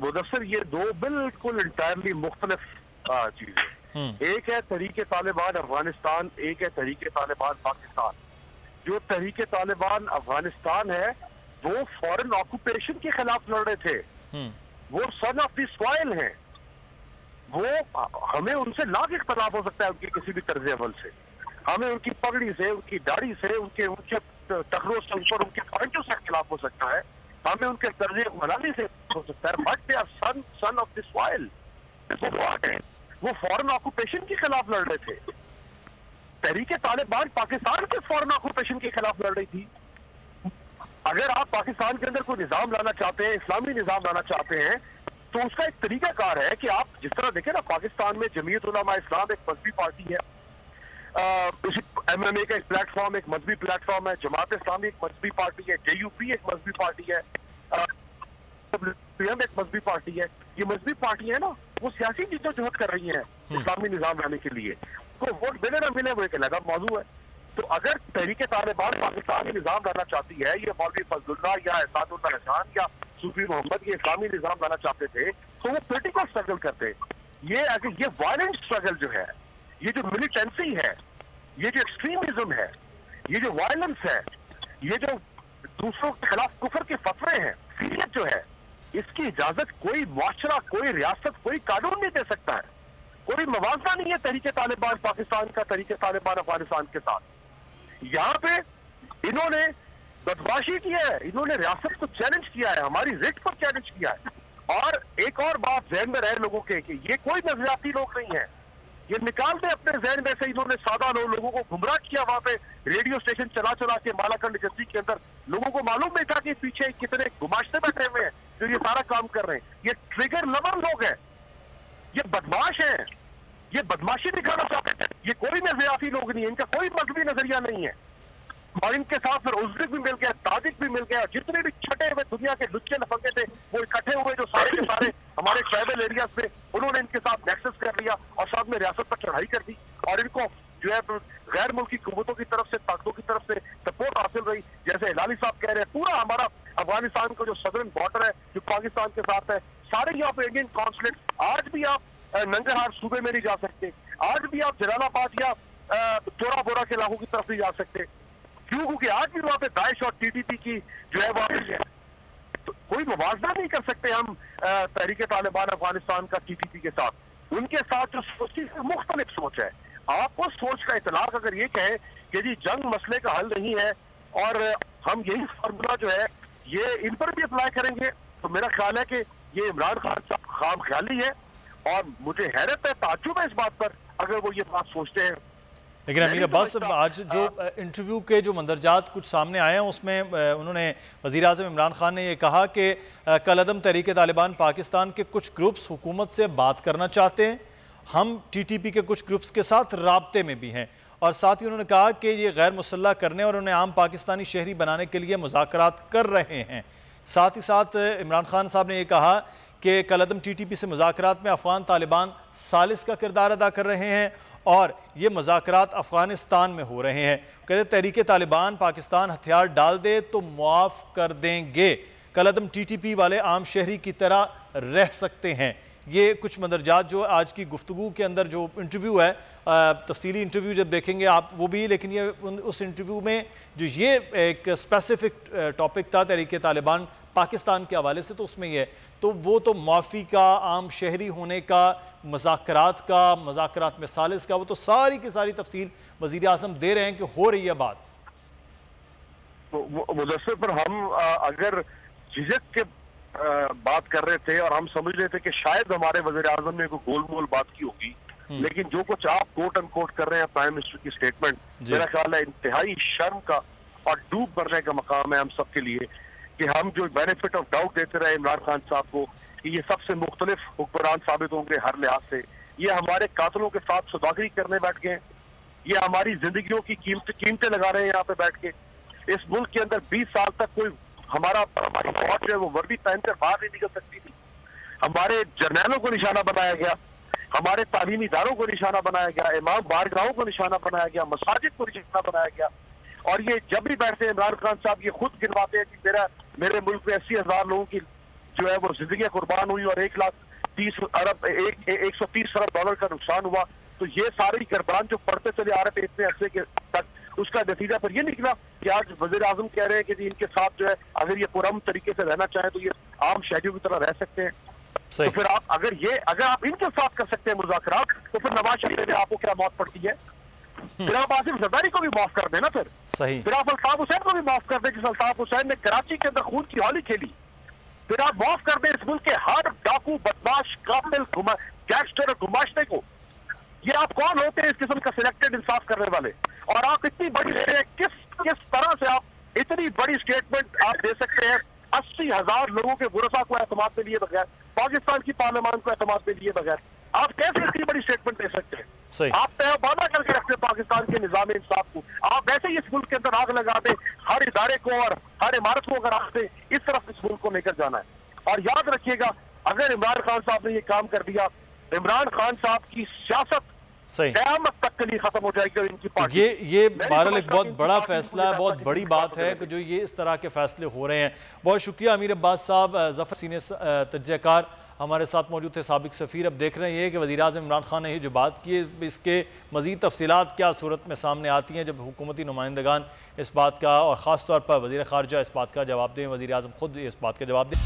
मुदस्सिर, ये दो बिल्कुल इंटायरली मुख्तलिफ चीजें। एक है तहरीक तालिबान अफगानिस्तान, एक है तहरीक तालिबान पाकिस्तान। जो तहरीक तालिबान अफगानिस्तान है वो फॉरेन ऑक्यूपेशन के खिलाफ लड़ रहे थे, वो सन ऑफ द सॉइल हैं, वो हमें उनसे लाख इख्तलाफ हो सकता है उनके किसी भी तर्ज अमल से, हमें उनकी पगड़ी से, उनकी दाढ़ी से, उनके टकरों से, ऊपर उनके पॉइंटों से इख्तलाफ हो सकता है, हमें उनके तर्ज मनाने से हो सकता है, but they are son of the soil. वो फॉरेन ऑक्यूपेशन के खिलाफ लड़ रहे थे। तहरीक तालिबान पाकिस्तान के फॉरेन ऑक्यूपेशन के खिलाफ लड़ रही थी। अगर आप पाकिस्तान के अंदर कोई निजाम लाना चाहते हैं, इस्लामी निजाम लाना चाहते हैं, तो उसका एक तरीकाकार है कि आप जिस तरह देखें ना, पाकिस्तान में जमीयत उलमा इस्लाम एक मजहबी पार्टी है, MMA का एक प्लेटफॉर्म, एक मजहबी प्लेटफॉर्म है, जमात इस्लामी एक मजहबी पार्टी है, JUP एक मजहबी पार्टी है, PM एक मजहबी पार्टी है। ये मजहबी पार्टी है ना, वो सियासी जद्दोजहद कर रही है इस्लामी निजाम लाने के लिए। तो वोट मिले ना मिले वो एक अलग मौजू है, तो अगर तहरीके तालिबान पाकिस्तान में निजाम लाना चाहती है, ये मौलवी फजलुल्लाह या एहसानुल्लाह खान या सूफी मोहम्मद ये इस्लामी निजाम लाना चाहते थे, तो वो पॉलिटिकल स्ट्रगल करते। ये अगर ये वायलेंट स्ट्रगल जो है, ये जो मिलिटेंसी है, ये जो एक्सट्रीमिज्म है, ये जो वायलेंस है, ये जो दूसरों के खिलाफ कुफर के फतवे हैं, सीरियत जो है, इसकी इजाजत कोई मुआशरा, कोई रियासत, कोई कानून नहीं दे सकता है। कोई मवाजना नहीं है तहरीके तालिबान पाकिस्तान का तहरीके तालिबान अफगानिस्तान के साथ। यहाँ पे इन्होंने बदमाशी की है, इन्होंने रियासत को चैलेंज किया है, हमारी रिट को चैलेंज किया है। और एक और बात जहन में रहे लोगों के कि ये कोई नजरियाती लोग नहीं है, ये निकाल दे अपने जहन में से। इन्होंने सादा लोगों को गुमराह किया, वहां पे रेडियो स्टेशन चला चला के मालाकंड एजेंसी के अंदर लोगों को मालूम नहीं था कि पीछे कितने गुमाश्ते बैठे हुए हैं जो ये सारा काम कर रहे हैं। ये ट्रिगर लवर लोग हैं, ये बदमाश हैं, ये बदमाशी दिखाना चाहते थे। ये कोई नजरियाती लोग नहीं है, इनका कोई मजहबी नजरिया नहीं है। और इनके साथ फिर उज़्र भी मिल गया, ताजिक भी मिल गया, जितने भी छठे हुए दुनिया के लुच्चे लफंगे थे वो इकट्ठे हुए, जो सारे के सारे हमारे ट्राइबल एरियाज में, उन्होंने इनके साथ नेक्सस कर लिया और साथ में रियासत पर चढ़ाई कर दी। और इनको जो है गैर मुल्की कुव्वतों की तरफ से, ताकतों की तरफ से सपोर्ट हासिल रही। जैसे हिलाली साहब कह रहे हैं, पूरा हमारा अफगानिस्तान का जो सदर्न बॉर्डर है जो पाकिस्तान के साथ है, सारे यहाँ पे इंडियन कॉन्सुलेट, आज भी आप नंगरहार सूबे में नहीं जा सकते, आज भी आप जलालाबाद या चोरा बोरा के इलाकों की तरफ नहीं जा सकते। क्यों? क्योंकि आज भी वहाँ पे दाइश और टीटीपी की जो है वहाँ है। तो कोई मुवाजना नहीं कर सकते हम तहरीके तालिबान अफगानिस्तान का टीटीपी के साथ। उनके साथ जो सोच है मुख्तलिफ सोच है। आप उस सोच का इतलाक अगर ये कहें कि जी जंग मसले का हल नहीं है और हम यही फार्मूला जो है ये इन पर भी अप्लाई करेंगे, तो मेरा ख्याल है कि ये इमरान खान साहब खाम ख्याली है। और मुझे हैरत है, ताज्जुब है इस बात पर अगर वो ये बात सोचते हैं। लेकिन अमीर अब्बास, आज जो इंटरव्यू के जो मंदरजात कुछ सामने आए हैं उसमें उन्होंने वज़ीर आज़म इमरान खान ने ये कहा कि कलअदम तहरीके तालिबान पाकिस्तान के कुछ ग्रुप्स हुकूमत से बात करना चाहते हैं, हम टीटीपी के कुछ ग्रुप्स के साथ राब्ते में भी हैं। और साथ ही उन्होंने कहा कि ये गैर मुसल्लह करने और उन्हें आम पाकिस्तानी शहरी बनाने के लिए मुज़ाकरात कर रहे हैं। साथ ही साथ इमरान खान साहब ने यह कहा कि कलअदम टीटीपी से मुज़ाकरात में अफ़गान तालिबान सालिस का किरदार अदा कर रहे हैं और ये मुज़ाकरात अफ़गानिस्तान में हो रहे हैं। कहते तहरीके तालिबान पाकिस्तान हथियार डाल दे तो मुआफ़ कर देंगे, कलअदम टीटीपी वाले आम शहरी की तरह रह सकते हैं। ये कुछ मंदरजात जो आज की गुफ्तगू के अंदर जो इंटरव्यू है, तफसीली इंटरव्यू जब देखेंगे आप वो भी, लेकिन ये उस इंटरव्यू में जो ये एक स्पेसिफिक टॉपिक था तहरीके तालिबान पाकिस्तान के हवाले से, तो उसमें ये तो वो तो माफ़ी का, आम शहरी होने का, मज़ाकरात में सालिस का, वो तो सारी की सारी तफसील वज़ीर आज़म दे रहे हैं कि हो रही है बात। तो मुदस्सिर पर हम अगर झिझक के बात कर रहे थे और हम समझ रहे थे कि शायद हमारे वज़ीर आज़म ने कोई गोलमोल बात की होगी, लेकिन जो कुछ आप कोट अनकोट कर रहे हैं प्राइम मिनिस्टर की स्टेटमेंट, मेरा ख्याल है इंतहाई शर्म का और डूब करने का मकाम है हम सबके लिए कि हम जो बेनिफिट ऑफ डाउट देते रहे इमरान खान साहब को कि ये सबसे मुख्तलिफ हुक्मरान साबित होंगे हर लिहाज से, ये हमारे कातलों के साथ सौदागरी करने बैठ गए, ये हमारी जिंदगियों की कीमतें लगा रहे हैं यहाँ पे बैठ के। इस मुल्क के अंदर 20 साल तक कोई हमारी फौज जो है वो वर्दी पहनकर बाहर नहीं निकल सकती थी, हमारे जर्नैलों को निशाना बनाया गया, हमारे तालीमी इदारों को निशाना बनाया गया, इमाम बारगाहों को निशाना बनाया गया, मसाजिद को निशाना बनाया गया। और ये जब भी बैठते हैं इमरान खान साहब ये खुद गिनवाते हैं कि मेरे मुल्क में 80,000 लोगों की जो है वो जिंदगी कुर्बान हुई और 1,30 अरब $130 अरब का नुकसान हुआ। तो ये सारे कुर्बान जो पढ़ते चले आ रहे थे इतने अरसे के तक, उसका नतीजा पर ये निकला कि आज वज़ीर आज़म कह रहे हैं कि इनके साथ जो है अगर ये पुरअमन तरीके से रहना चाहें तो ये आम शहरियों की तरह रह सकते हैं। तो फिर आप अगर आप इनके साथ कर सकते हैं मुज़ाकरात, तो फिर नवाज शरीफ ने आपको क्या मौत पड़ती है? फिर आप आसिफ जरदारी को भी माफ कर देना, फिर आप अल्ताफ हुसैन को भी माफ कर दें जिस अल्ताफ हुसैन ने कराची के अंदर खून की होली खेली, फिर आप माफ कर दें इस मुल्क के हर डाकू, बदमाश, कातिल, गैंगस्टर और गुमाश्ते को। ये आप कौन होते हैं इस किस्म का सिलेक्टेड इंसाफ करने वाले? और आप इतनी बड़ी किस तरह से आप इतनी बड़ी स्टेटमेंट आप दे सकते हैं 80,000 लोगों के गुरसा को एतमाद पे लिए बगैर, पाकिस्तान की पार्लियामान को एतमाद पे लिए बगैर? आप कैसे इतनी बड़ी स्टेटमेंट दे सकते हैं? आप तय वादा करके रखते हैं पाकिस्तान के निजाम इंसाफ को, आप वैसे ही इस मुल्क के अंदर आग लगा दे हर इदारे को और हर इमारत को अगर आप इस तरफ इस मुल्क को लेकर जाना है। और याद रखिएगा, अगर इमरान खान साहब ने ये काम कर दिया, इमरान खान साहब की सियासत सही, क़यामत तक के लिए खत्म हो जाएगी और इनकी पार्टी। ये बहरहाल एक बहुत बड़ा फैसला है, बहुत बड़ी बात है कि जो ये इस तरह के फैसले हो रहे हैं। बहुत शुक्रिया अमीर अब्बास साहब, ज़फ़र सीनियर तज्ज़ियाकार हमारे साथ मौजूद थे, साबिक सफ़ीर। अब देख रहे हैं कि वज़ीर-ए-आज़म इमरान खान ने ये जो बात की है, इसके मज़ीद तफ़सीलात क्या सूरत में सामने आती हैं जब हुकूमती नुमाइंदगान इस बात का और ख़ास तौर पर वज़ीर ख़ारजा इस बात का जवाब दें, वज़ीर-ए-आज़म खुद इस बात का जवाब दें।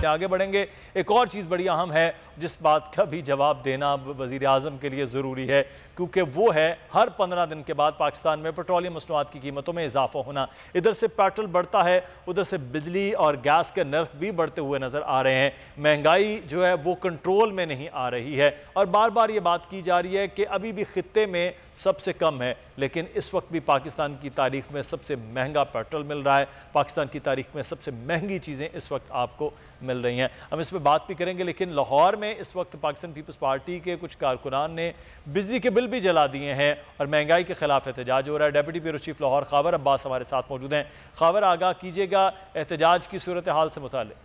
आगे बढ़ेंगे, एक और चीज़ बड़ी अहम है जिस बात का भी जवाब देना वज़ीर आज़म के लिए ज़रूरी है, क्योंकि वो है हर 15 दिन के बाद पाकिस्तान में पेट्रोलियम मसनूआत की कीमतों में इजाफा होना। इधर से पेट्रोल बढ़ता है, उधर से बिजली और गैस के नर्ख भी बढ़ते हुए नज़र आ रहे हैं। महंगाई जो है वो कंट्रोल में नहीं आ रही है और बार बार ये बात की जा रही है कि अभी भी खित्ते में सबसे कम है, लेकिन इस वक्त भी पाकिस्तान की तारीख में सबसे महंगा पेट्रोल मिल रहा है, पाकिस्तान की तारीख में सबसे महंगी चीज़ें इस वक्त आपको मिल रही हैं। हम इस पर बात भी करेंगे, लेकिन लाहौर में इस वक्त पाकिस्तान पीपल्स पार्टी के कुछ कारकुनान ने बिजली के बिल भी जला दिए हैं और महंगाई के खिलाफ एहतजाज हो रहा है। Deputy bureau chief Lahore Khawar Abbas हमारे साथ मौजूद हैं। ख़ावर, आगाह कीजिएगा एहतजाज की सूरत हाल से मुताल्लिक़।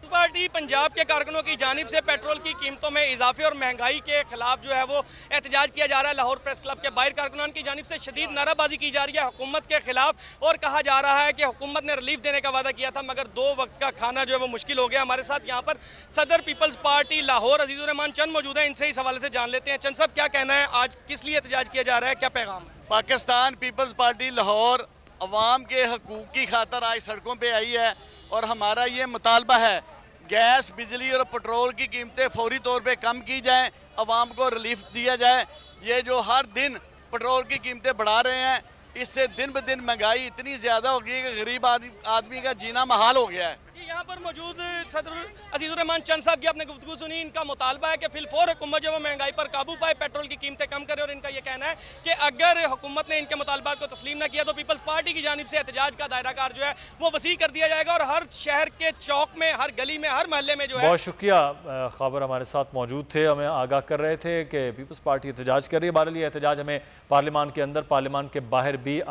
पार्टी पंजाब के कारकुनों की जानिब से पेट्रोल की कीमतों में इजाफे और महंगाई के खिलाफ जो है वो एहतजाज किया जा रहा है। लाहौर प्रेस क्लब के बाहर कारकुनान की जानिब से शदीद नाराबाजी की जा रही है हुकूमत के खिलाफ और कहा जा रहा है कि हुकूमत ने रिलीफ देने का वादा किया था मगर 2 वक्त का खाना जो है वो मुश्किल हो गया। हमारे साथ यहाँ पर सदर पीपल्स पार्टी लाहौर अजीजुर रहमान चंद मौजूद है, इनसे इस हवाले से जान लेते हैं। चंद साहब, क्या कहना है, आज किस लिए एहतजाज किया जा रहा है, क्या पैगाम है? पाकिस्तान पीपल्स पार्टी लाहौर अवाम के हकूक़ की खातर आज सड़कों पर आई है और हमारा ये मुतालबा है गैस, बिजली और पेट्रोल की कीमतें फौरी तौर पे कम की जाएं, अवाम को रिलीफ दिया जाए। ये जो हर दिन पेट्रोल की कीमतें बढ़ा रहे हैं, इससे दिन ब दिन महंगाई इतनी ज़्यादा हो गई है कि गरीब आदमी का जीना महाल हो गया है। यहाँ पर मौजूद सदर अजीजुर रहमान चंद साहब की आपने गुफ्तगू सुनी, इनका मुतालबा है कि फिलफौर हुकूमत जो वो महंगाई पर काबू पाए, पेट्रोल की कीमतें कम करे और इनका ये कहना है कि अगर हुकूमत ने इनके मुतालबात को तस्लीम न किया तो पीपल्स पार्टी की जानिब से एहतजाज का दायराकार जो है वो वसी कर दिया जाएगा और हर शहर के चौक में, हर गली में, हर महल्ले में जो है। बहुत शुक्रिया, ख़ाबर हमारे साथ मौजूद थे, हमें आगाह कर रहे थे कि पीपल्स पार्टी एहतजाज कर रही है। बहरहाल ये एहतजाज हमें पार्लियामान के अंदर, पार्लियामान के बाहर भी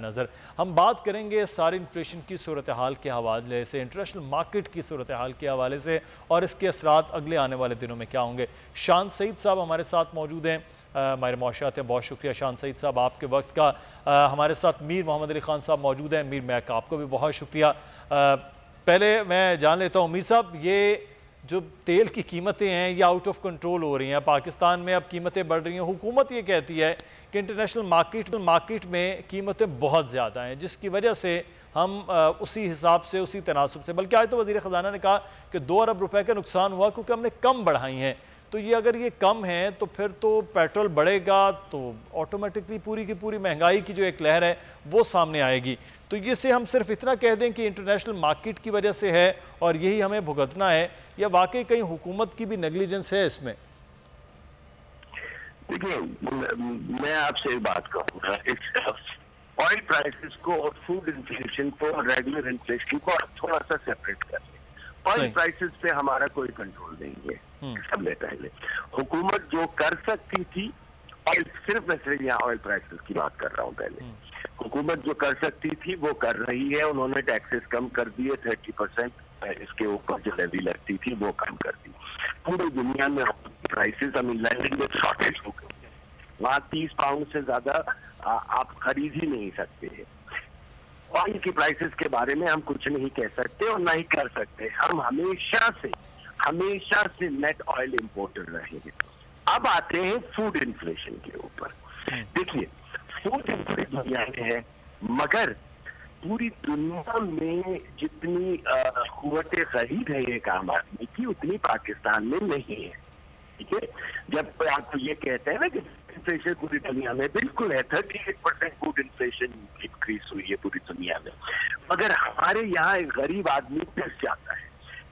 नज़र। हम बात करेंगे सारी इन्फ्लेशन की सूरत हाल के हवाले से, इंटरनेशनल मार्केट की सूरत हाल के हवाले से और इसके असरात अगले आने वाले दिनों में क्या होंगे। शान सईद साहब हमारे साथ मौजूद हैं, हमारे मौशात हैं। बहुत शुक्रिया शान सईद साहब आपके वक्त का। हमारे साथ मीर मोहम्मद अली खान साहब मौजूद हैं। मीर, मैं आपको भी बहुत शुक्रिया। पहले मैं जान लेता हूँ मीर साहब, ये जो तेल की कीमतें हैं ये आउट ऑफ कंट्रोल हो रही हैं, पाकिस्तान में अब कीमतें बढ़ रही हैं। हुकूमत ये कहती है कि इंटरनेशनल मार्केट में कीमतें बहुत ज़्यादा हैं, जिसकी वजह से हम उसी हिसाब से, उसी तनासब से, बल्कि आज तो वज़ीर ख़जाना ने कहा कि 2 अरब रुपए का नुकसान हुआ क्योंकि हमने कम बढ़ाई हैं। तो ये अगर ये कम है तो फिर तो पेट्रोल बढ़ेगा तो ऑटोमेटिकली पूरी की पूरी महंगाई की जो एक लहर है वो सामने आएगी। तो ये से हम सिर्फ इतना कह दें कि इंटरनेशनल मार्केट की वजह से है और यही हमें भुगतना है, या वाकई कहीं हुकूमत की भी नेग्लिजेंस है इसमें? देखिए, मैं आपसे एक बात कहूँगा, ऑयल प्राइसेस को और फूड इन्फ्लेशन को और रेगुलर इन्फ्लेशन को थोड़ा सा सेपरेट कर लें। ऑयल प्राइसेस पे हमारा कोई कंट्रोल नहीं है। सबसे पहले हुकूमत जो कर सकती थी, ऑयल, सिर्फ मैं सिर्फ यहाँ ऑयल प्राइसेस की बात कर रहा हूँ, पहले हुकूमत जो कर सकती थी वो कर रही है। उन्होंने टैक्सेस कम कर दिए, 30% इसके ऊपर जो लेवी लगती थी वो कम कर दी। पूरी दुनिया में प्राइसेस, लैंडिंग में शॉर्टेज हो गई, वहाँ 30 पाउंड से ज्यादा आप खरीद ही नहीं सकते हैं। ऑयल की प्राइसेस के बारे में हम कुछ नहीं कह सकते और ना ही कर सकते। हम हमेशा से नेट ऑयल इंपोर्टर रहे हैं। अब आते हैं फूड इन्फ्लेशन के ऊपर। देखिए, फूड इन्फ्लेशन दुनिया में है, मगर पूरी दुनिया में जितनी कुव्वते खरीद है एक आम आदमी की, उतनी पाकिस्तान में नहीं है। ठीक है, जब आप ये कहते हैं ना कि इन्फ्लेशन पूरी दुनिया में, बिल्कुल है, 38% फूड इन्फ्लेशन इंक्रीज हुई है पूरी दुनिया में, मगर हमारे यहाँ एक गरीब आदमी पिस जाता है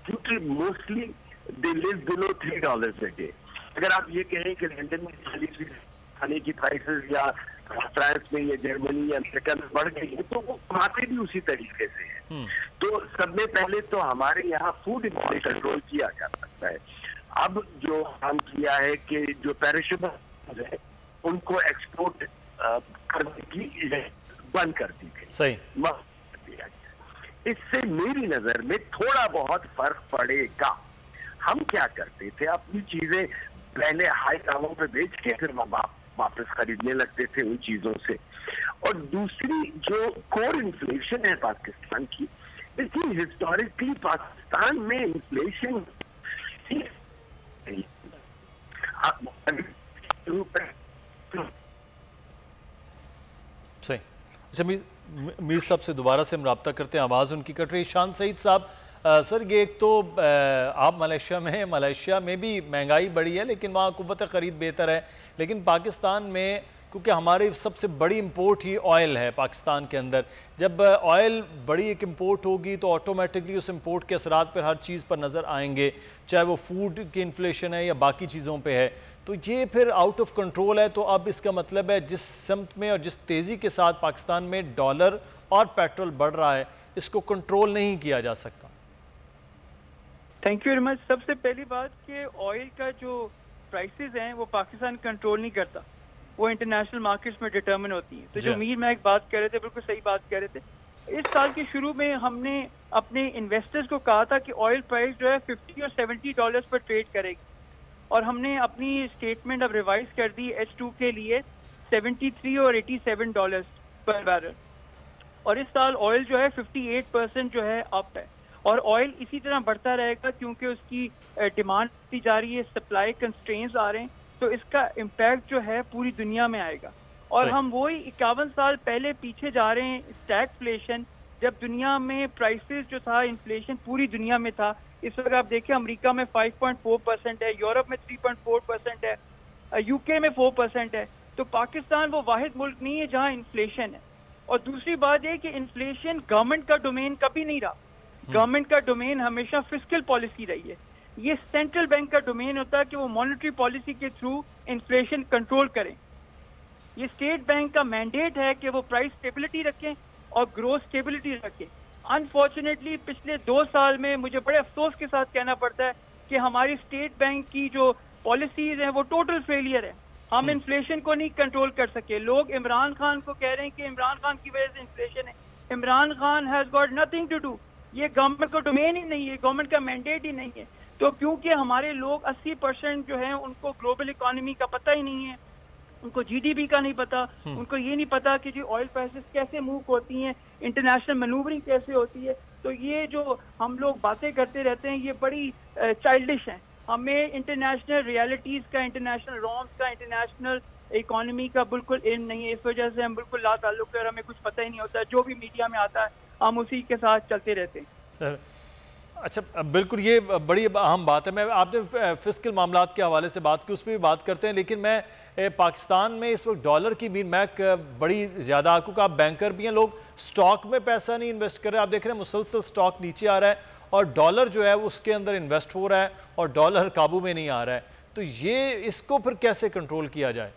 क्योंकि mostly they live below $3 a day. अगर आप ये कहें कि लंदन में खाने की प्राइसेस या फ्रांस में या जर्मनी या अमेरिका में बढ़ गई है, तो वो वहां भी उसी तरीके से है। तो सबसे पहले तो हमारे यहाँ फूड इन्फ्लेशन कंट्रोल किया जा सकता है। अब जो काम किया है कि जो पेरिशेबल है उनको एक्सपोर्ट करने की बंद कर दी गई। सही। इससे मेरी नजर में थोड़ा बहुत फर्क पड़ेगा। हम क्या करते थे, अपनी चीजें पहले हाई दामों पे बेच के फिर वापस खरीदने लगते थे उन चीजों से। और दूसरी जो कोर इन्फ्लेशन है पाकिस्तान की, देखिए हिस्टोरिकली पाकिस्तान में इन्फ्लेशन सही। अच्छा, मीर साहब से दोबारा से हम रब्ता करते हैं, आवाज़ उनकी कट रही। शान सईद साहब, सर ये एक तो आप मलेशिया में हैं, मलेशिया में भी महंगाई बढ़ी है लेकिन वहाँ क़ुव्वत ख़रीद बेहतर है, लेकिन पाकिस्तान में क्योंकि हमारी सबसे बड़ी इंपोर्ट ही ऑयल है पाकिस्तान के अंदर, जब ऑयल बड़ी एक इंपोर्ट होगी तो ऑटोमेटिकली उस इंपोर्ट के असरात पर हर चीज़ पर नज़र आएंगे, चाहे वो फूड की इन्फ्लेशन है या बाकी चीज़ों पे है, तो ये फिर आउट ऑफ कंट्रोल है। तो अब इसका मतलब है जिस समत में और जिस तेज़ी के साथ पाकिस्तान में डॉलर और पेट्रोल बढ़ रहा है, इसको कंट्रोल नहीं किया जा सकता। Thank you very much. सबसे पहली बात कि ऑयल का जो प्राइसेस हैं वो पाकिस्तान कंट्रोल नहीं करता, वो इंटरनेशनल मार्केट्स में डिटर्मिन होती हैं। तो जो मीर महक बात कह रहे थे, बिल्कुल सही बात कह रहे थे। इस साल के शुरू में हमने अपने इन्वेस्टर्स को कहा था कि ऑयल प्राइस जो है $50 और $70 पर ट्रेड करेगी, और हमने अपनी स्टेटमेंट अब रिवाइज कर दी H2 के लिए $73 और $87 पर बैरल। और इस साल ऑयल जो है 58% जो है अप है, और ऑयल इसी तरह बढ़ता रहेगा क्योंकि उसकी डिमांड बढ़ती जा रही है, सप्लाई कंस्ट्रेंट्स आ रहे हैं, तो इसका इम्पैक्ट जो है पूरी दुनिया में आएगा। और हम वही 51 साल पहले पीछे जा रहे हैं, स्टैगफ्लेशन, जब दुनिया में प्राइसेस जो था, इन्फ्लेशन पूरी दुनिया में था। इस वक्त आप देखिए अमेरिका में 5.4% है, यूरोप में 3.4% है, यूके में 4% है। तो पाकिस्तान वो वाहिद मुल्क नहीं है जहाँ इन्फ्लेशन है। और दूसरी बात यह कि इन्फ्लेशन गवर्नमेंट का डोमेन कभी नहीं रहा, गवर्नमेंट का डोमेन हमेशा फिस्कल पॉलिसी रही है। ये सेंट्रल बैंक का डोमेन होता है कि वो मॉनेटरी पॉलिसी के थ्रू इन्फ्लेशन कंट्रोल करें। ये स्टेट बैंक का मैंडेट है कि वो प्राइस स्टेबिलिटी रखें और ग्रोथ स्टेबिलिटी रखें। अनफॉर्चुनेटली पिछले 2 साल में मुझे बड़े अफसोस के साथ कहना पड़ता है कि हमारी स्टेट बैंक की जो पॉलिसीज हैं वो टोटल फेलियर है। हम इन्फ्लेशन को नहीं कंट्रोल कर सके। लोग इमरान खान को कह रहे हैं कि इमरान खान की वजह से इन्फ्लेशन है। Imran Khan has got nothing to do, ये गवर्नमेंट का डोमेन ही नहीं है, गवर्नमेंट का मैंडेट ही नहीं है। तो क्योंकि हमारे लोग 80% जो है उनको ग्लोबल इकोनॉमी का पता ही नहीं है, उनको जीडीपी का नहीं पता, उनको ये नहीं पता कि जी ऑयल प्राइसेस कैसे मूव होती हैं, इंटरनेशनल मैनूवरिंग कैसे होती है। तो ये जो हम लोग बातें करते रहते हैं ये बड़ी चाइल्डिश हैं। हमें इंटरनेशनल रियलिटीज़ का, इंटरनेशनल नॉर्म्स का, इंटरनेशनल इकोनॉमी का बिल्कुल इल्म नहीं है। इस वजह से हम बिल्कुल ला ताल्लुक है, हमें कुछ पता ही नहीं होता। जो भी मीडिया में आता है हम उसी के साथ चलते रहते हैं। सर अच्छा, बिल्कुल ये बड़ी अहम बात है। मैं आपने फिस्कल मामलात के हवाले से बात की, उस पर भी बात करते हैं, लेकिन मैं पाकिस्तान में इस वक्त डॉलर की मीर मैक बड़ी ज़्यादा, क्योंकि आप बैंकर भी हैं, लोग स्टॉक में पैसा नहीं इन्वेस्ट कर रहे। आप देख रहे हैं मुसलसल स्टॉक नीचे आ रहा है और डॉलर जो है उसके अंदर इन्वेस्ट हो रहा है और डॉलर काबू में नहीं आ रहा है। तो ये इसको फिर कैसे कंट्रोल किया जाए?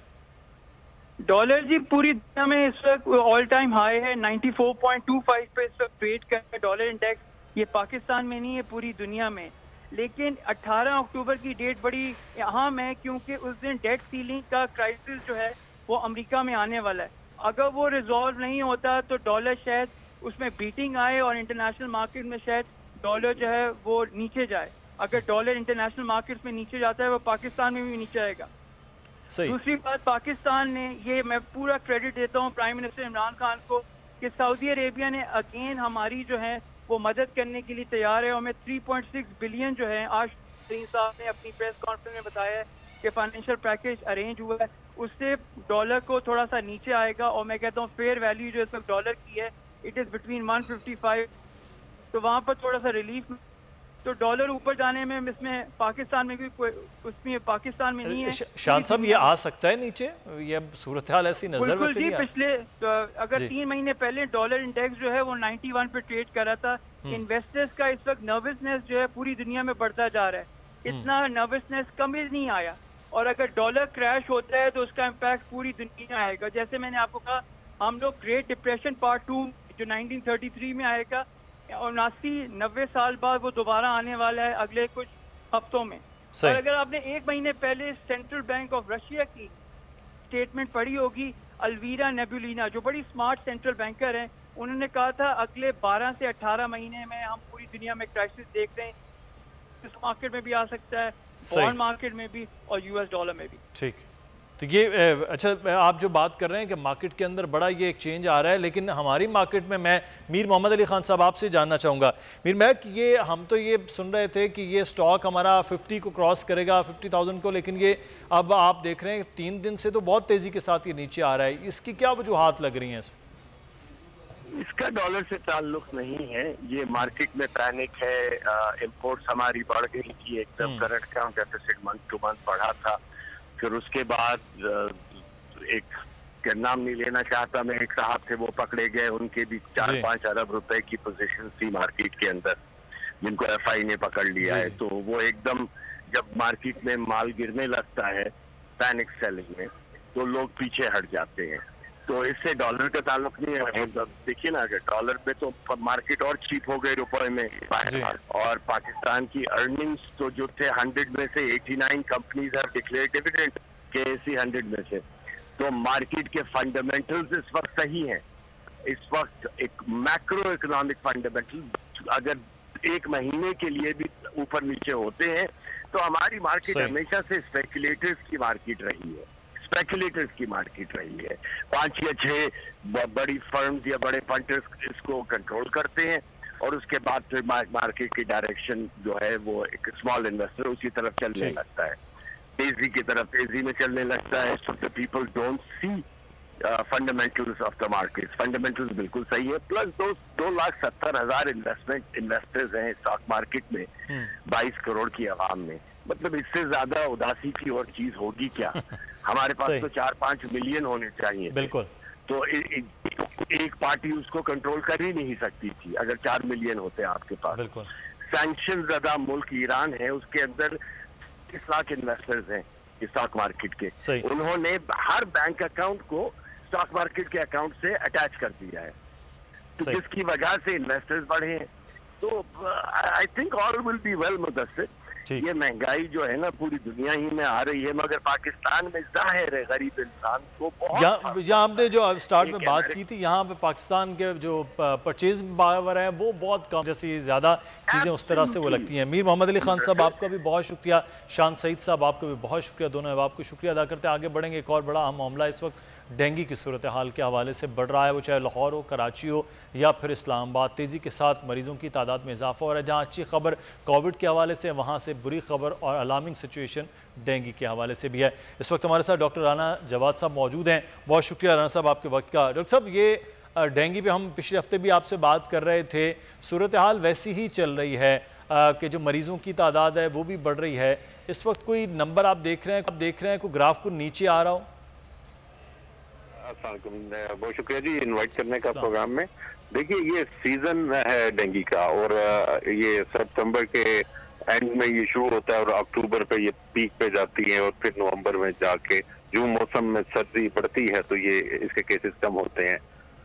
डॉलर जी पूरी दुनिया में इस वक्त ऑल टाइम हाई है, 94.25 पे इस वक्त ट्रेड कर रहा है डॉलर इंडेक्स। ये पाकिस्तान में नहीं है, पूरी दुनिया में। लेकिन 18 अक्टूबर की डेट बड़ी अहम है क्योंकि उस दिन डेट सीलिंग का क्राइसिस जो है वो अमेरिका में आने वाला है। अगर वो रिजॉल्व नहीं होता तो डॉलर शायद उसमें बीटिंग आए और इंटरनेशनल मार्केट में शायद डॉलर जो है वो नीचे जाए। अगर डॉलर इंटरनेशनल मार्केट में नीचे जाता है वो पाकिस्तान में भी नीचे आएगा। दूसरी बात, पाकिस्तान ने, ये मैं पूरा क्रेडिट देता हूँ प्राइम मिनिस्टर इमरान खान को, कि सऊदी अरेबिया ने अगेन हमारी जो है वो मदद करने के लिए तैयार है। और मैं 3.6 बिलियन जो है, आज साहब ने अपनी प्रेस कॉन्फ्रेंस में बताया है कि फाइनेंशियल पैकेज अरेंज हुआ है, उससे डॉलर को थोड़ा सा नीचे आएगा। और मैं कहता हूँ फेयर वैल्यू जो इस वक्त डॉलर की है इट इज़ बिटवीन 155, तो वहाँ पर थोड़ा सा रिलीफ। तो डॉलर ऊपर जाने में इसमें पाकिस्तान में भी कोई, उसमें पाकिस्तान में नहीं है। शान साहब ये आ सकता है नीचे, ये सूरत हाल ऐसी नजर बिल्कुल जी। पिछले अगर 3 महीने पहले डॉलर इंडेक्स जो है वो 91 पे ट्रेड कर रहा था। इन्वेस्टर्स का इस वक्त नर्वसनेस जो है पूरी दुनिया में बढ़ता जा रहा है। इतना नर्वसनेस कभी नहीं आया, और अगर डॉलर क्रैश होता है तो उसका इम्पैक्ट पूरी दुनिया में आएगा। जैसे मैंने आपको कहा, हम लोग ग्रेट डिप्रेशन पार्ट 2 जो 1933 में आएगा, 79-90 साल बाद वो दोबारा आने वाला है अगले कुछ हफ्तों में। और अगर आपने 1 महीने पहले सेंट्रल बैंक ऑफ रशिया की स्टेटमेंट पढ़ी होगी, अल्वीरा नेबुलिना जो बड़ी स्मार्ट सेंट्रल बैंकर हैं, उन्होंने कहा था अगले 12 से 18 महीने में हम पूरी दुनिया में क्राइसिस देख रहे हैं, इस मार्केट में भी आ सकता है, बॉन्ड मार्केट में भी और यूएस डॉलर में भी। ठीक, तो ये अच्छा, आप जो बात कर रहे हैं कि मार्केट के अंदर बड़ा ये एक चेंज आ रहा है, लेकिन हमारी मार्केट में मैं मीर मोहम्मद अली खान साहब आपसे जानना चाहूँगा। मीर महक, ये हम तो ये सुन रहे थे कि ये स्टॉक हमारा 50 को क्रॉस करेगा, 50,000 को, लेकिन ये अब आप देख रहे हैं 3 दिन से तो बहुत तेज़ी के साथ ये नीचे आ रहा है। इसकी क्या वजूहात लग रही हैं? इसका डॉलर से ताल्लुक नहीं है, ये मार्केट में पैनिक है। इंपोर्ट्स हमारी बढ़ गई थी, एकदम current account deficit month two month बढ़ा था। फिर उसके बाद एक नाम नहीं लेना चाहता मैं, एक साहब थे वो पकड़े गए, उनके भी 4-5 अरब रुपए की पोजीशन थी मार्केट के अंदर, जिनको एफआई ने पकड़ लिया है। तो वो एकदम जब मार्केट में माल गिरने लगता है पैनिक सेलिंग में, तो लोग पीछे हट जाते हैं। तो इससे डॉलर का ताल्लुक नहीं है। देखिए ना, अगर डॉलर में तो मार्केट और चीप हो गई रुपए में, और पाकिस्तान की अर्निंग्स तो जो थे 100 में से 89 companies have declared dividend, KSE 100 में से। तो मार्केट के फंडामेंटल्स इस वक्त सही हैं। इस वक्त एक मैक्रो इकोनॉमिक फंडामेंटल अगर एक महीने के लिए भी ऊपर नीचे होते हैं, तो हमारी मार्केट हमेशा से स्पेकुलेटर्स की मार्केट रही है, स्पेकुलेटर्स की मार्केट रही है। 5 या 6 बड़ी फर्म्स या बड़े फंडर्स इसको कंट्रोल करते हैं, और उसके बाद फिर मार्केट की डायरेक्शन जो है वो एक स्मॉल इन्वेस्टर उसी तरफ चलने लगता है, तेजी की तरफ तेजी में चलने लगता है। So the people don't see fundamentals of the market. Fundamentals बिल्कुल सही है। प्लस 2,70,000 इन्वेस्टर्स हैं स्टॉक मार्केट में, 22 करोड़ की आवाम में। मतलब इससे ज्यादा उदासी की और चीज होगी क्या? हमारे पास तो 4-5 मिलियन होने चाहिए। बिल्कुल। तो एक पार्टी उसको कंट्रोल कर ही नहीं सकती थी अगर 4 मिलियन होते आपके पास। बिल्कुल। सैंक्शन ज़्यादा मुल्क ईरान है, उसके अंदर 30 लाख इन्वेस्टर्स हैं स्टॉक मार्केट के। उन्होंने हर बैंक अकाउंट को स्टॉक मार्केट के अकाउंट से अटैच कर दिया है, तो जिसकी वजह से इन्वेस्टर्स बढ़े हैं। तो I think all will be well Mudassir. ये महंगाई जो है ना पूरी दुनिया ही में आ रही है, मगर पाकिस्तान में जाहिर है गरीब इंसान को बहुत। यहाँ हमने जो स्टार्ट में बात की थी, यहाँ पे पाकिस्तान के जो परचेज पावर है वो बहुत कम, जैसी ज़्यादा चीज़ें उस तरह से वो लगती हैं। मीर मोहम्मद अली खान साहब आपका भी बहुत शुक्रिया, शान सईद साहब आपका भी बहुत शुक्रिया, दोनों अहबाब को शुक्रिया अदा करते हैं। आगे बढ़ेंगे। एक और बड़ा अहम मामला इस वक्त डेंगू की सूरत हाल के हवाले से बढ़ रहा है, वो चाहे लाहौर हो, कराची हो या फिर इस्लामाबाद। तेज़ी के साथ मरीज़ों की तादाद में इजाफा हो रहा है। जहाँ अच्छी खबर कोविड के हवाले से, वहाँ से बुरी खबर और अलार्मिंग सिचुएशन डेंगू के हवाले से भी है। इस वक्त हमारे साथ डॉक्टर राना जवाद साहब मौजूद हैं। बहुत शुक्रिया राना साहब आपके वक्त का। डॉक्टर साहब, ये डेंगू पे हम पिछले हफ्ते भी आपसे बात कर रहे थे, सूरत हाल वैसी ही चल रही है कि जो मरीज़ों की तादाद है वो भी बढ़ रही है। इस वक्त कोई नंबर आप देख रहे हैं, कोई ग्राफ को नीचे आ रहा हो? बहुत शुक्रिया जी इनवाइट करने का प्रोग्राम में। देखिए, ये सीजन है डेंगू का, और ये सितंबर के एंड में ये शुरू होता है और अक्टूबर पे ये पीक पे जाती है, और फिर नवंबर में जाके जो मौसम में सर्दी बढ़ती है तो ये इसके केसेस कम होते हैं।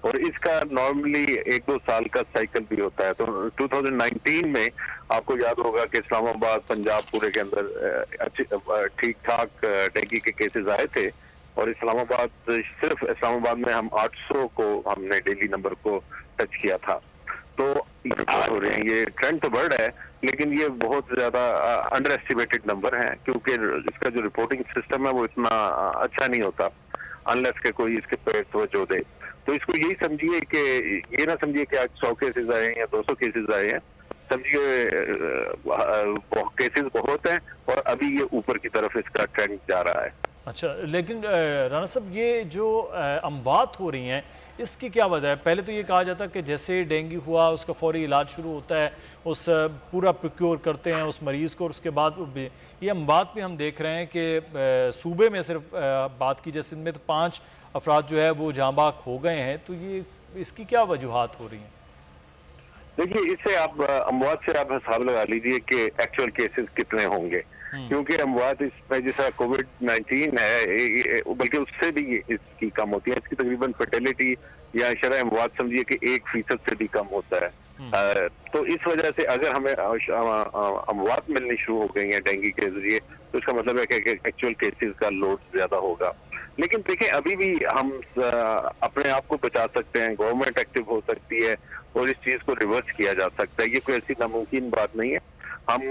और इसका नॉर्मली 1-2 साल का साइकिल भी होता है। तो 2019 में आपको याद होगा कि इस्लामाबाद, पंजाब पूरे के अंदर ठीक ठाक डेंगू के केसेस आए थे, और इस्लामाबाद, सिर्फ इस्लामाबाद में हम 800 को हमने डेली नंबर को टच किया था। तो हो रहे हैं, ये ट्रेंड तो बढ़ रहा है, लेकिन ये बहुत ज्यादा अंडर एस्टिमेटेड नंबर है, क्योंकि इसका जो रिपोर्टिंग सिस्टम है वो इतना अच्छा नहीं होता अनलेस के कोई इसके पे तवज्जो दे। तो इसको यही समझिए कि ये ना समझिए कि आज 100 केसेस आए हैं या 200 केसेस आए हैं, समझिए केसेस बहुत हैं और अभी ये ऊपर की तरफ इसका ट्रेंड जा रहा है। अच्छा, लेकिन राना साहब, ये जो अमवात हो रही हैं इसकी क्या वजह है? पहले तो ये कहा जाता कि जैसे डेंगू हुआ उसका फौरी इलाज शुरू होता है, उस पूरा प्रोक्योर करते हैं उस मरीज़ को, और उसके बाद ये अमवात भी हम देख रहे हैं कि सूबे में सिर्फ बात की जैसे में तो 5 अफराद जो है वो जांबाक हो गए हैं। तो ये इसकी क्या वजूहात हो रही हैं? देखिए, इससे आप अमवात से आप हिसाब लगा लीजिए कि एक्चुअल केसेस कितने होंगे, क्योंकि अमवात इसमें जैसा कोविड-19 है, बल्कि उससे भी इसकी कम होती है। इसकी तकरीबन फर्टिलिटी या शरह अमवात समझिए कि 1% से भी कम होता है। तो इस वजह से अगर हमें अमवात मिलनी शुरू हो गई है डेंगू के जरिए, तो इसका मतलब है कि एक्चुअल केसेस का लोड ज्यादा होगा। लेकिन देखिए अभी भी हम अपने आप को बचा सकते हैं, गवर्नमेंट एक्टिव हो सकती है और इस चीज को रिवर्स किया जा सकता है। ये कोई ऐसी नामुमकिन बात नहीं है। हम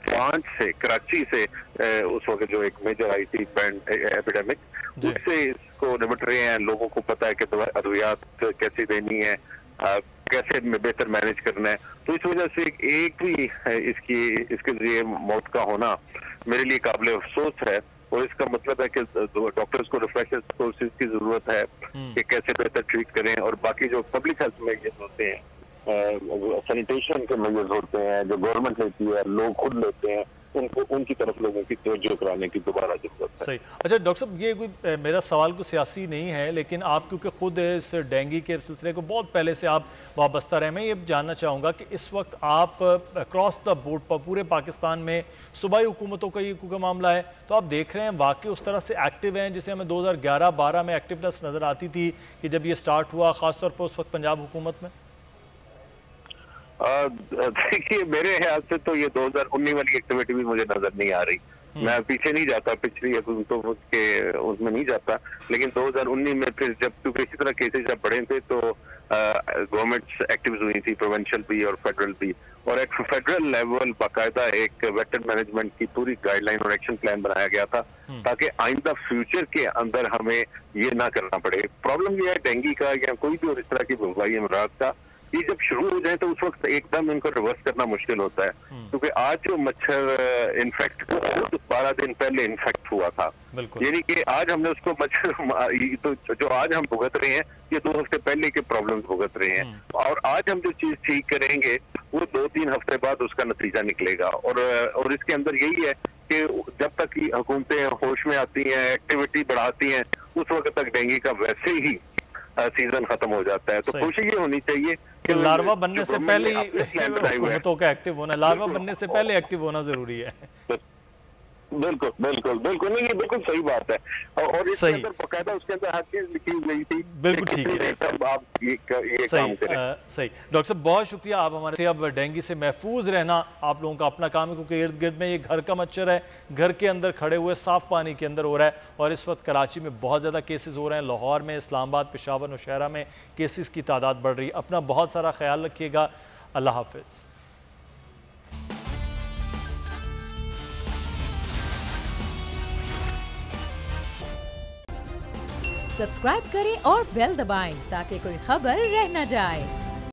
फ्रांस से, कराची से उस वक्त जो एक मेजर आई थी एपिडेमिक, उससे इसको निपट रहे हैं। लोगों को पता है कि अद्वियात कैसे देनी है, कैसे बेहतर मैनेज करना है। तो इस वजह से एक भी इसके लिए मौत का होना मेरे लिए काबिल अफसोस है। और इसका मतलब है कि डॉक्टर्स को रिफ्रेशर कोर्सेज की जरूरत है कि कैसे बेहतर ट्रीट करें। और बाकी जो पब्लिक हेल्थ मेजर्स होते हैं, सैनिटेशन के मेजर्स होते हैं जो गवर्नमेंट लेती है, लोग खुद लेते हैं, उनकी तरफ लोगों की तवज्जो कराने की दोबारा जरूरत है। सही। अच्छा डॉक्टर साहब, ये कोई मेरा सवाल कोई सियासी नहीं है, लेकिन आप क्योंकि खुद इस डेंगू के सिलसिले को बहुत पहले से आप वाबस्ता रहे, मैं ये जानना चाहूँगा कि इस वक्त आप अक्रॉस द बोर्ड पर पूरे पाकिस्तान में सूबाई हुकूमतों का ये कोई मामला है तो आप देख रहे हैं वाकई उस तरह से एक्टिव हैं जिसे हमें 2011-12 में एक्टिवनेस नज़र आती थी कि जब ये स्टार्ट हुआ, ख़ासतौर पर उस वक्त पंजाब हुकूमत में? देखिए मेरे ख्याल से तो ये 2019 वाली एक्टिविटी भी मुझे नजर नहीं आ रही। मैं पीछे नहीं जाता, पिछली हुकूमतों के उसमें नहीं जाता, लेकिन 2019 में फिर जब क्योंकि इसी तरह केसेस जब बढ़े थे तो गवर्नमेंट एक्टिव हुई थी, प्रोविंशियल भी और फेडरल भी। और एक फेडरल लेवल बाकायदा एक वेक्टर मैनेजमेंट की पूरी गाइडलाइन और एक्शन प्लान बनाया गया था ताकि आइंदा फ्यूचर के अंदर हमें ये ना करना पड़े। प्रॉब्लम ये है डेंगू का या कोई भी और इस तरह की वबाई अमराज का, ये जब शुरू हो जाए तो उस वक्त एकदम इनको रिवर्स करना मुश्किल होता है। क्योंकि आज जो मच्छर इन्फेक्ट हुआ 12 दिन पहले इन्फेक्ट हुआ था, यानी कि आज हमने उसको मच्छर तो जो आज हम भुगत रहे हैं ये 2 हफ्ते पहले के प्रॉब्लम्स भुगत रहे हैं। और आज हम जो चीज ठीक करेंगे वो 2-3 हफ्ते बाद उसका नतीजा निकलेगा। और इसके अंदर यही है कि जब तक हुकूमतें होश में आती हैं, एक्टिविटी बढ़ाती हैं, उस वक्त तक डेंगू का वैसे ही सीजन खत्म हो जाता है। तो कोशिश ये होनी चाहिए कि लार्वा बनने से पहले हुकूमतों का एक्टिव होना, लार्वा बनने से पहले एक्टिव होना जरूरी है। बिल्कुल बिल्कुल बिल्कुल नहीं, ये बिल्कुल सही बात है। और इसके अंदर बकायदा उसके अंदर हर चीज लिखी गई थी। बिल्कुल ठीक है, आप ये काम करें। सही। डॉक्टर साहब बहुत शुक्रिया, आप हमारे अब डेंगू से महफूज रहना आप लोगों का अपना काम है, क्योंकि इर्द गिर्द में ये घर का मच्छर है, घर के अंदर खड़े हुए साफ पानी के अंदर हो रहा है। और इस वक्त कराची में बहुत ज़्यादा केसेस हो रहे हैं, लाहौर में, इस्लामाबाद, पेशावर, नौशहरा में केसेस की तादाद बढ़ रही है। अपना बहुत सारा ख्याल रखिएगा। अल्लाह हाफिज़। सब्सक्राइब करें और बेल दबाएं ताकि कोई खबर रह न जाए।